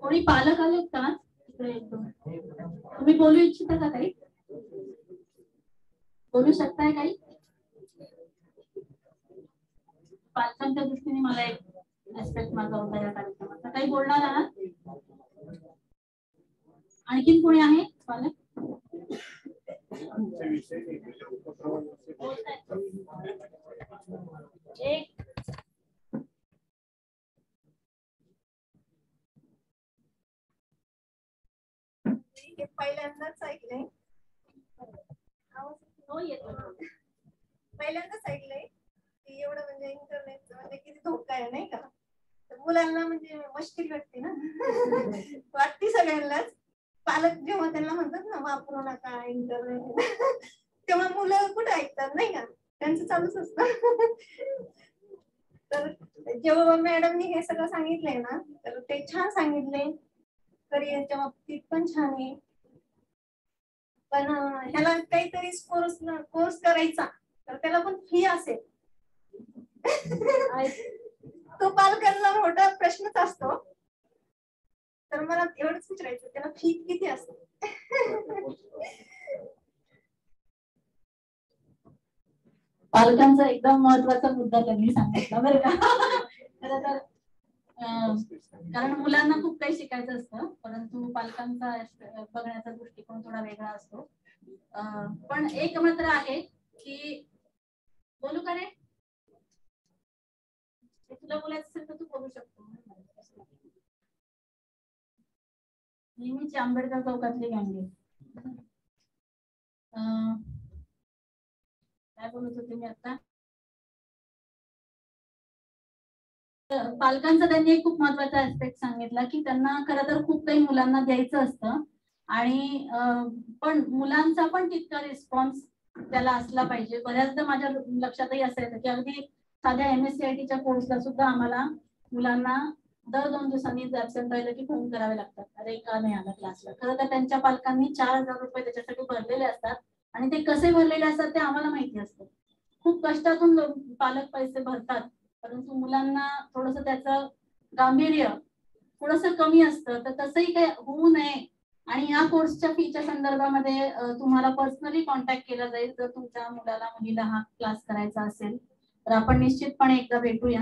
कोणी पालक आलेत का तिकडे? तुम्ही बोलू इच्छिता का काही? बोलू शकताय काही? पालकांच्या दृष्टीने मला एक ऍस्पेक्ट माझा होता या कार्यक्रमाचा. काही बोलणार आहात? आणखीन कोणी आहे पालक? एक पहिल्यांदाच ऐकलंय. पहिल्यांदाच ऐकलंय की एवढं म्हणजे इंटरनेटचं म्हणजे किती धोका आहे, नाही का? तर मुलांना म्हणजे मुश्किल वाटते ना. वाटते सगळ्यांनाच. पालक जेव्हा त्यांना म्हणतात ना वापरू नका इंटरनेट, तेव्हा मुलं कुठे ऐकतात, नाही का? त्यांचं चालूच असतं. तर जेव्हा मॅडमनी हे सगळं सांगितलंय ना, तर ते छान सांगितले. करिअरच्या बाबतीत पण छान आहे. पण ह्याला काहीतरी कोर्स करायचा तर त्याला पण फी असेल. तो पालकांना मोठा प्रश्नच असतो. तर मला एवढंच विचारायचं, त्याला फी किती असेल? पालकांचा एकदम महत्वाचा मुद्दा त्यांनी सांगितला बरं का. खरं तर कारण मुलांना खूप काही शिकायचं असतं, परंतु पालकांचा बघण्याचा दृष्टिकोन थोडा वेगळा असतो. पण एक मात्र आहे की, बोलू का रे? तुला बोलायचं असेल तर तू बोलू शकतो. नेहमीची आंबेडकर चौकातली गँगे. काय बोलत होते मी आता? पालकांचा त्यांनी एक खूप महत्वाचा ऍस्पेक्ट सांगितला की त्यांना खरं तर खूप काही मुलांना द्यायचं असतं, आणि पण मुलांचा पण तितका रिस्पॉन्स त्याला असला पाहिजे. बऱ्याचदा माझ्या लक्षातही असं येतं की अगदी साध्या MSCITच्या कोर्सला सुद्धा आम्हाला मुलांना दर 2 दिवसांनी ऍब्सेंट राहिलं की फोन करावे लागतात, अरे का नाही आला क्लासला. खरं तर त्यांच्या पालकांनी 4000 रुपये त्याच्यासाठी भरलेले असतात, आणि ते कसे भरलेले असतात ते आम्हाला माहिती असतं. खूप कष्टातून पालक पैसे भरतात, परंतु मुलांना थोडस त्याचं गांभीर्य थोडस कमी असतं. तर तसंही काही होऊ नये, आणि या कोर्सच्या फीच्या संदर्भामध्ये तुम्हाला पर्सनली कॉन्टॅक्ट केला जाईल जर तुमच्या मुलीला हा क्लास करायचा असेल. तर आपण निश्चितपणे एकदा भेटूया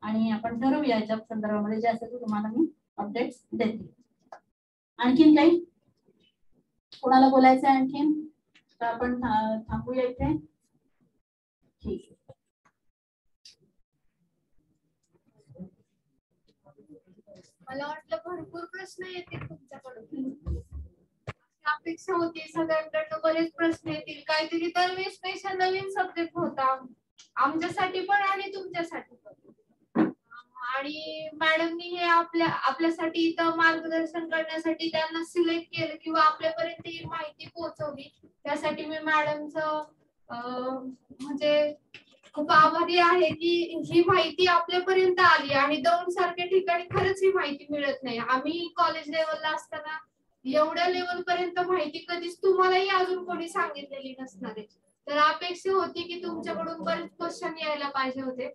आणि आपण ठरवूया याच्या संदर्भामध्ये, जे असेल ते तुम्हाला मी अपडेट्स देते. आणखीन काही कोणाला बोलायचं आहे आणखीन? तर आपण थांबूया इथे. ठीक. मला वाटलं भरपूर प्रश्न येतील तुमच्याकडून. अपेक्षा होती सगळ्यांकडनं बरेच प्रश्न येतील. काहीतरी दरवेळेस पेक्षा नवीन सब्जेक्ट होता आमच्यासाठी पण आणि तुमच्यासाठी पण. आणि मॅडमनी हे आपल्यासाठी इथं मार्गदर्शन करण्यासाठी त्यांना सिलेक्ट केलं किंवा आपल्यापर्यंत ही माहिती पोहोचवली. त्यासाठी मी मॅडमचं म्हणजे खूप आभारी आहे की ही माहिती आपल्यापर्यंत आली. आणि दौंड सारख्या ठिकाणी खरंच ही माहिती मिळत नाही. आम्ही कॉलेज लेवलला असताना एवढ्या लेवल पर्यंत माहिती कधीच तुम्हालाही अजून कोणी सांगितलेली नसणार आहे. तर अपेक्षा होती की तुमच्याकडून बरेच क्वेश्चन यायला पाहिजे होते,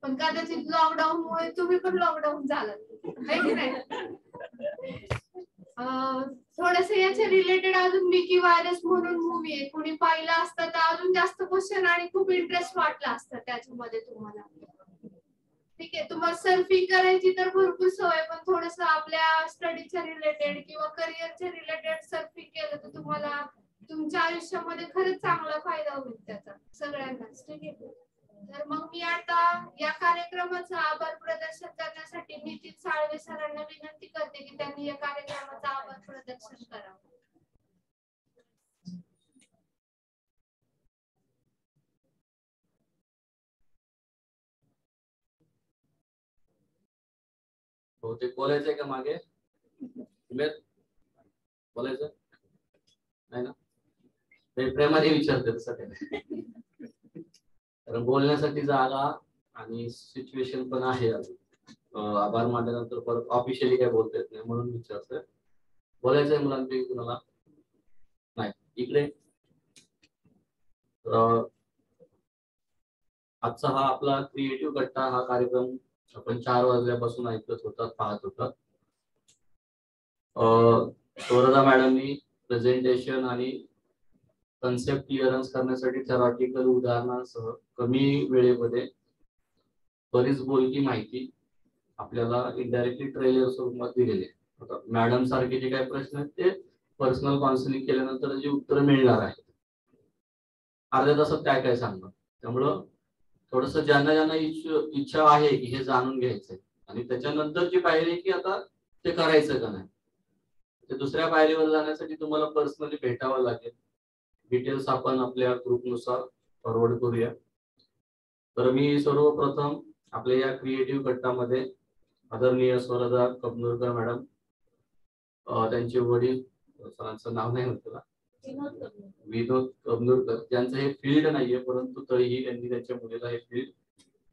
पण कदाचित लॉकडाऊन मुळे तुम्ही पण लॉकडाऊन झालं नाही. थोडस याच्या रिलेटेड अजून मिकी व्हायरस म्हणून मूवी आहे, कोणी पाहिला असता तर अजून जास्त क्वेश्चन आणि खूप इंटरेस्ट वाटला असता त्याच्यामध्ये तुम्हाला. ठीक आहे, तुम्हाला सर्फिंग करायची तर भरपूर सवय, पण थोडस आपल्या स्टडीच्या रिलेटेड किंवा करिअरच्या रिलेटेड सर्फिंग केलं तर तुम्हाला तुमच्या आयुष्यामध्ये खरंच चांगला फायदा होईल त्याचा सगळ्यांनाच. ठीक आहे, तर मग मी आता या कार्यक्रमाचं आभार प्रदर्शन करण्यासाठी नितीन साळवे सरांना विनंती करते की त्यांनी या कार्यक्रमाचं आभार प्रदर्शन करावं. बहुतेक बोलायचंय का मागे? बोलायचं नाही ना? प्रेमाने विचारते तसं काही. कारण बोलण्यासाठी जागा आणि सिच्युएशन पण आहे. आभार मानल्यानंतर परत ऑफिशियली काय बोलता येत नाही म्हणून विचारतोय. बोलायचंय मुलांपैकी कुणाला? नाही. इकडे आजचा हा आपला क्रिएटिव्ह गट्टा हा कार्यक्रम आपण 4 वाजल्यापासून ऐकत होता, पाहत होता. स्वरदा मॅडमनी प्रेझेंटेशन आणि कन्सेप्ट क्लिअरन्स करण्यासाठी थेरॉटिकल उदाहरणासह कमी वेळेमध्ये बरीच बोलकी माहिती आपल्याला इनडायरेक्टली ट्रेलर स्वरूपात दिलेली आहे. मॅडम सारखे जे काही प्रश्न आहेत ते पर्सनल काउन्सिलिंग केल्यानंतर जी उत्तर मिळणार आहेत. अर्ध्या तासात काय काय सांगणार. त्यामुळं थोडस ज्यांना ज्यांना इच्छा आहे की हे जाणून घ्यायचंय आणि त्याच्यानंतरची पायरी की आता ते करायचं का नाही, ते दुसऱ्या पायरीवर जाण्यासाठी तुम्हाला पर्सनली भेटावं लागेल. डिटेल्स आपण आपल्या ग्रुपनुसार फॉरवर्ड करूया. तर मी सर्वप्रथम आपल्या या क्रिएटिव्ह गटामध्ये आदरणीय स्वरदा कबनूरकर मॅडम, त्यांचे वडील, सरांचं नाव नाही होतं, विनोद कबनूरकर, त्यांचं हे फील्ड नाहीये परंतु तरीही त्यांनी त्यांच्या मुलीला हे फील्ड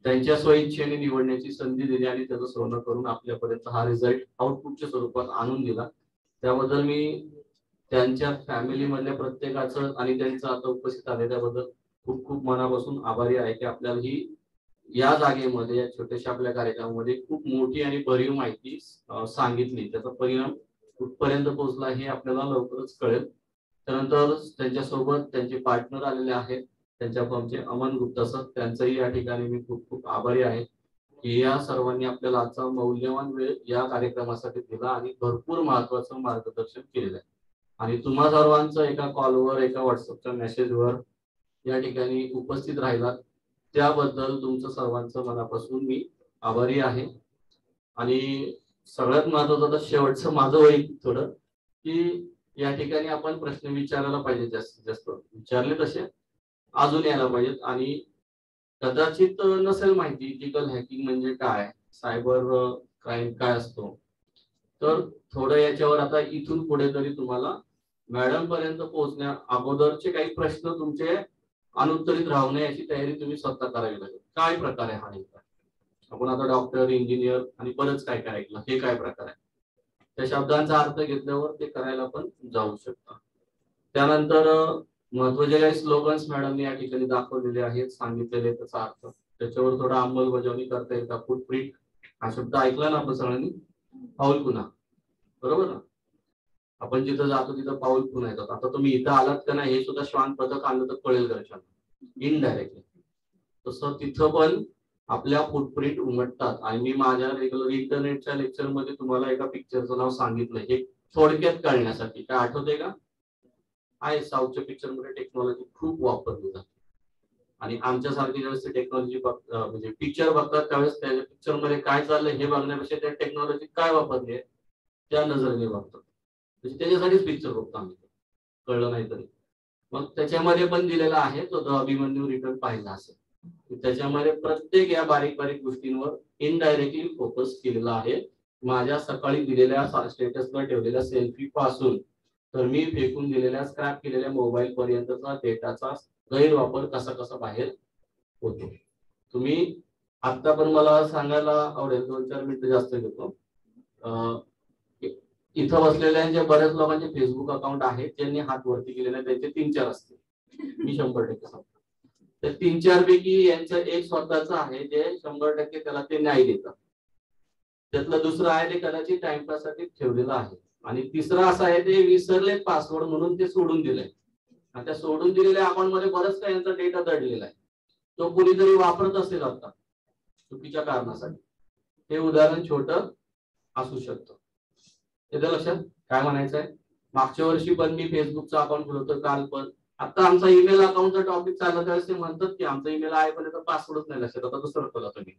त्यांच्या स्वइच्छेने निवडण्याची संधी दिली आणि त्याचं सोनं करून आपल्यापर्यंत हा रिझल्ट आउटपुटच्या स्वरूपात आणून दिला. त्याबद्दल मी त्यांच्या फॅमिली मधल्या प्रत्येकाचं आणि त्यांचं आता उपस्थित आले त्याबद्दल खूप खूप मनापासून आभारी आहे की आपल्याला ही या जागेमध्ये या छोट्याशा आपल्या कार्यक्रमामध्ये खूप मोठी आणि भरीव माहिती सांगितली. त्याचा परिणाम कुठपर्यंत पोहोचला हे आपल्याला लवकरच कळेल. त्यानंतर त्यांच्यासोबत त्यांचे पार्टनर आलेले आहेत, त्यांच्या फर्मचे अमन गुप्ता सर, त्यांचंही या ठिकाणी मी खूप खूप आभारी आहे की या सर्वांनी आपल्याला आजचा मौल्यवान वेळ या कार्यक्रमासाठी दिला आणि भरपूर महत्वाचं मार्गदर्शन केलेलं आहे. आणि तुम्हा सर्वांचं एका कॉलवर, एका व्हॉट्सअपच्या मेसेजवर या ठिकाणी उपस्थित राहिलात त्याबद्दल तुमचं सर्वांचं मनापासून मी आभारी आहे. आणि सगळ्यात महत्वाचं आता शेवटचं माझं वैयक्तिक थोडं की या ठिकाणी आपण प्रश्न विचारायला पाहिजे, जास्तीत जास्त विचारले तसे अजून यायला पाहिजेत. आणि कदाचित नसेल माहिती इथिकल हॅकिंग म्हणजे काय, सायबर क्राईम काय असतो, तर थोडं याच्यावर आता इथून पुढे तरी तुम्हाला मॅडम पर्यंत पोहोचण्या अगोदरचे काही प्रश्न तुमचे अनुत्तरित राहू नये याची तयारी तुम्ही स्वतः करावी लागेल. काय प्रकार आहे हा नेमका, आपण आता डॉक्टर, इंजिनियर आणि बरंच काय काय ऐकलं, हे काय प्रकार आहे, त्या शब्दांचा अर्थ घेतल्यावर ते करायला पण जाऊ शकता. त्यानंतर महत्वाचे काही स्लोगन्स मॅडमने या ठिकाणी दाखवलेले आहेत, सांगितलेले त्याचा अर्थ, त्याच्यावर थोडा अंमलबजावणी करता येईल का. फुटप्रिंट हा शब्द ऐकला ना आपण सगळ्यांनी, पाऊल खुणा, बरोबर ना. आपण जिथं जातो तिथं पाऊल खुणा येतात. आता तुम्ही इथं आलात का नाही हे सुद्धा श्वान पथक आणलं तर कळेल घरच्यांना इनडायरेक्टली. तसं तिथं पण आपल्या फुटप्रिंट उमटतात. आणि मी माझ्या रेग्युलर इंटरनेटच्या लेक्चर मध्ये तुम्हाला एका पिक्चरचं नाव सांगितलं हे थोडक्यात कळण्यासाठी. काय आठवतंय का? आहे, साऊथच्या पिक्चर मध्ये टेक्नॉलॉजी खूप वापरली जाते आणि आमच्यासारखी ज्यावेळेस टेक्नॉलॉजी म्हणजे पिक्चर बघतात त्यावेळेस त्या पिक्चर मध्ये काय चाललंय हे बघण्यापेक्षा त्या टेक्नॉलॉजी काय वापरली आहे त्या नजरेने बघतात. म्हणजे त्याच्यासाठीच पिक्चर बघतो आम्ही, कळलं नाही तरी. मग त्याच्यामध्ये पण दिलेला आहे तो द अभिमन्यू रिटर्न पाहिला असेल, त्याच्यामध्ये प्रत्येक या बारीक बारीक गोष्टींवर इनडायरेक्टली फोकस केलेला आहे. माझ्या सकाळी दिलेल्या स्टेटसला ठेवलेल्या सेल्फी पासून तर मी फेकून दिलेल्या, स्क्रॅप केलेल्या मोबाईल पर्यंतचा डेटाचा गैरवापर कसा कसा बाहेर होतो. तुम्ही आता पण मला सांगायला आवडेल, 2-4 मिनिटं जास्त घेतो. इथं बसलेल्या बऱ्याच लोकांचे फेसबुक अकाउंट आहेत ज्यांनी हात वरती केलेले, त्यांचे 3-4 असतील, मी 100% सांगतो. तर 3-4 पैकी यांचं एक स्वतःच आहे जे 100% त्याला ते न्याय देतात. त्यातलं दुसरं आहे ते कदाचित टाइमपाससाठी ठेवलेलं आहे. आणि तिसरं असं आहे ते विसरले पासवर्ड म्हणून ते सोडून दिलंय. आणि त्या सोडून दिलेल्या अकाउंट मध्ये बरंच काही यांचा डेटा दडलेला आहे, तो कुणीतरी वापरत असेल आता. चुकीच्या कारणासाठी. हे उदाहरण छोटं असू शकतं. येतं लक्षात काय म्हणायचंय? मागच्या वर्षी पण मी फेसबुकचं अकाउंट खोलवतो, काल पण. आता आमचा ईमेल अकाउंटचा टॉपिक चालला त्यावेळेस ते म्हणतात की आमचा ईमेल आहे पण त्याचा पासवर्डच नाही लक्षात, आता दुसरं खोला तुम्ही.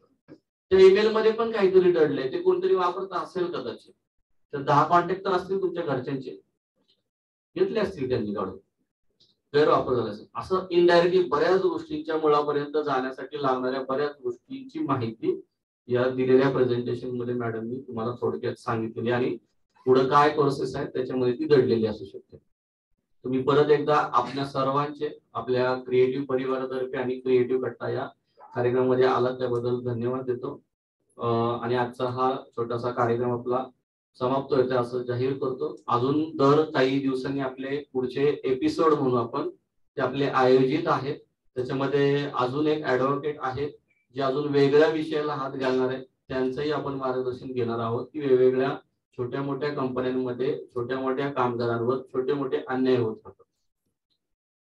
त्या ईमेल मध्ये पण काहीतरी दडलंय, ते कोणतरी वापरत असेल कदाचित. तर 10 कॉन्टॅक्ट तर असतील तुमच्या घरच्यांचे, घेतले असतील त्यांनी काढून, गैरवापर झाला असेल. असं इनडायरेक्टली बऱ्याच गोष्टींच्या मुळापर्यंत जाण्यासाठी लागणाऱ्या बऱ्याच गोष्टींची माहिती या दिलेल्या प्रेझेंटेशन मध्ये मॅडमनी तुम्हाला थोडक्यात सांगितलेली आणि पुढे काय कोर्सेस आहेत त्याच्यामध्ये ती दडलेली असू शकते. तुम्ही परत एकदा आपल्या सर्वांचे आपल्या क्रिएटिव्ह परिवारातर्फे आणि क्रिएटिव्ह कट्टा या कार्यक्रमामध्ये आला त्याबद्दल धन्यवाद देतो. आणि आजचा हा छोटासा कार्यक्रम आपला समाप्त होतोय असं जाहीर करतो. अजून दर काही दिवसांनी आपले पुढचे एपिसोड म्हणून आपण ते आपले आयोजित आहेत. त्याच्यामध्ये अजून एक ऍडव्होकेट आहेत जे अजून वेगळ्या विषयाला हात घालणार आहेत. त्यांचंही आपण मार्गदर्शन घेणार आहोत की वेगवेगळ्या छोट्या मोठ्या कंपन्यांमध्ये छोट्या मोठ्या कामगारांवर छोटे मोठे अन्याय होत राहतात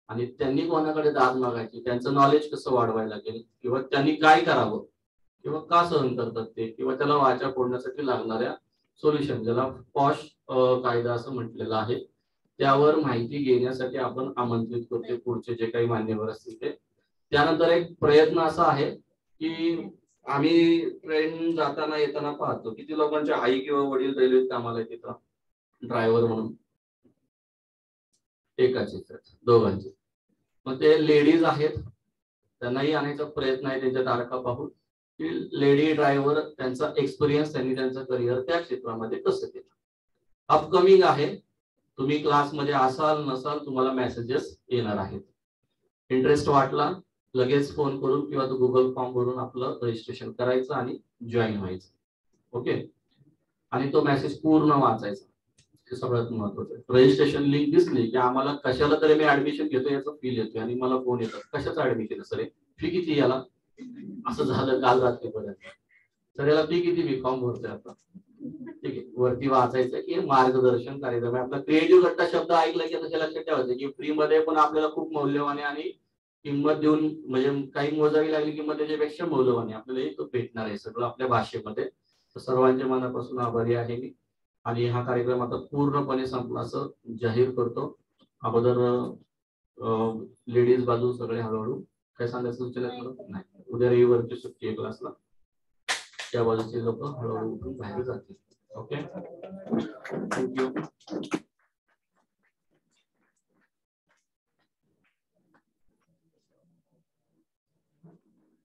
आणि त्यांनी कोणाकडे दाद मागायची, त्यांचं नॉलेज कसं वाढवायला लागेल किंवा त्यांनी काय करावं किंवा का सहन करतात ते, किंवा त्याला वाचा फोडण्यासाठी लागणाऱ्या सोल्युशन, ज्याला पॉश कायदा असं म्हटलेलं आहे, त्यावर माहिती घेण्यासाठी आपण आमंत्रित करतो पुढचे जे काही मान्यवर असतील ते. त्यानंतर एक प्रयत्न असा आहे की आम्ही ट्रेन जाताना येताना पाहतो किती लोकांच्या आई किंवा वडील रेल्वेत कामाला आहेत तिथं ड्रायव्हर म्हणून, एकाचे दोघांचे. मग ते लेडीज आहेत, त्यांनाही आणायचा प्रयत्न आहे त्यांच्या तारखा पाहून की लेडी ड्रायव्हर त्यांचा एक्सपिरियन्स त्यांनी त्यांचं करिअर त्या क्षेत्रामध्ये कसं केलं. अपकमिंग आहे, तुम्ही क्लासमध्ये असाल नसाल तुम्हाला मेसेजेस येणार आहेत. इंटरेस्ट वाटला लगेच फोन करून किंवा तो गुगल फॉर्म भरून आपलं रजिस्ट्रेशन करायचं आणि जॉईन व्हायचं. ओके, आणि तो मेसेज पूर्ण वाचायचा, हे सगळ्यात महत्वाचं. रजिस्ट्रेशन लिंक दिसली की आम्हाला कशाला तरी मी ऍडमिशन घेतो याचा फील येतोय आणि मला फोन येतात कशाचं ऍडमिशन सर, फी किती याला, असं झालं काल रात्रीपर्यंत. सर याला फी किती, मी फॉर्म भरतोय आता. ठीक आहे, वरती वाचायचं की मार्गदर्शन कार्यक्रम आहे आपला. क्रिएटिव्ह कट्टा शब्द ऐकला की आता लक्षात ठेवायचं की फ्री मध्ये पण आपल्याला खूप मौल्यवान आहे आणि किंमत देऊन म्हणजे काही मोजावी लागली किंमत त्याच्यापेक्षा मौल्यवान आहे आपल्याला तो भेटणार आहे सगळं आपल्या भाषेमध्ये. तर सर्वांच्या मनापासून आभारी आहे मी आणि हा कार्यक्रम आता पूर्णपणे संपला असं जाहीर करतो. अगोदर लेडीज बाजू सगळे हळूहळू काय सांगायचं सूचना नाही, उद्या रविवारची सुट्टी आहे क्लासला, त्या बाजूचे लोक हळूहळू उठून बाहेर जातील. Okay, thank you.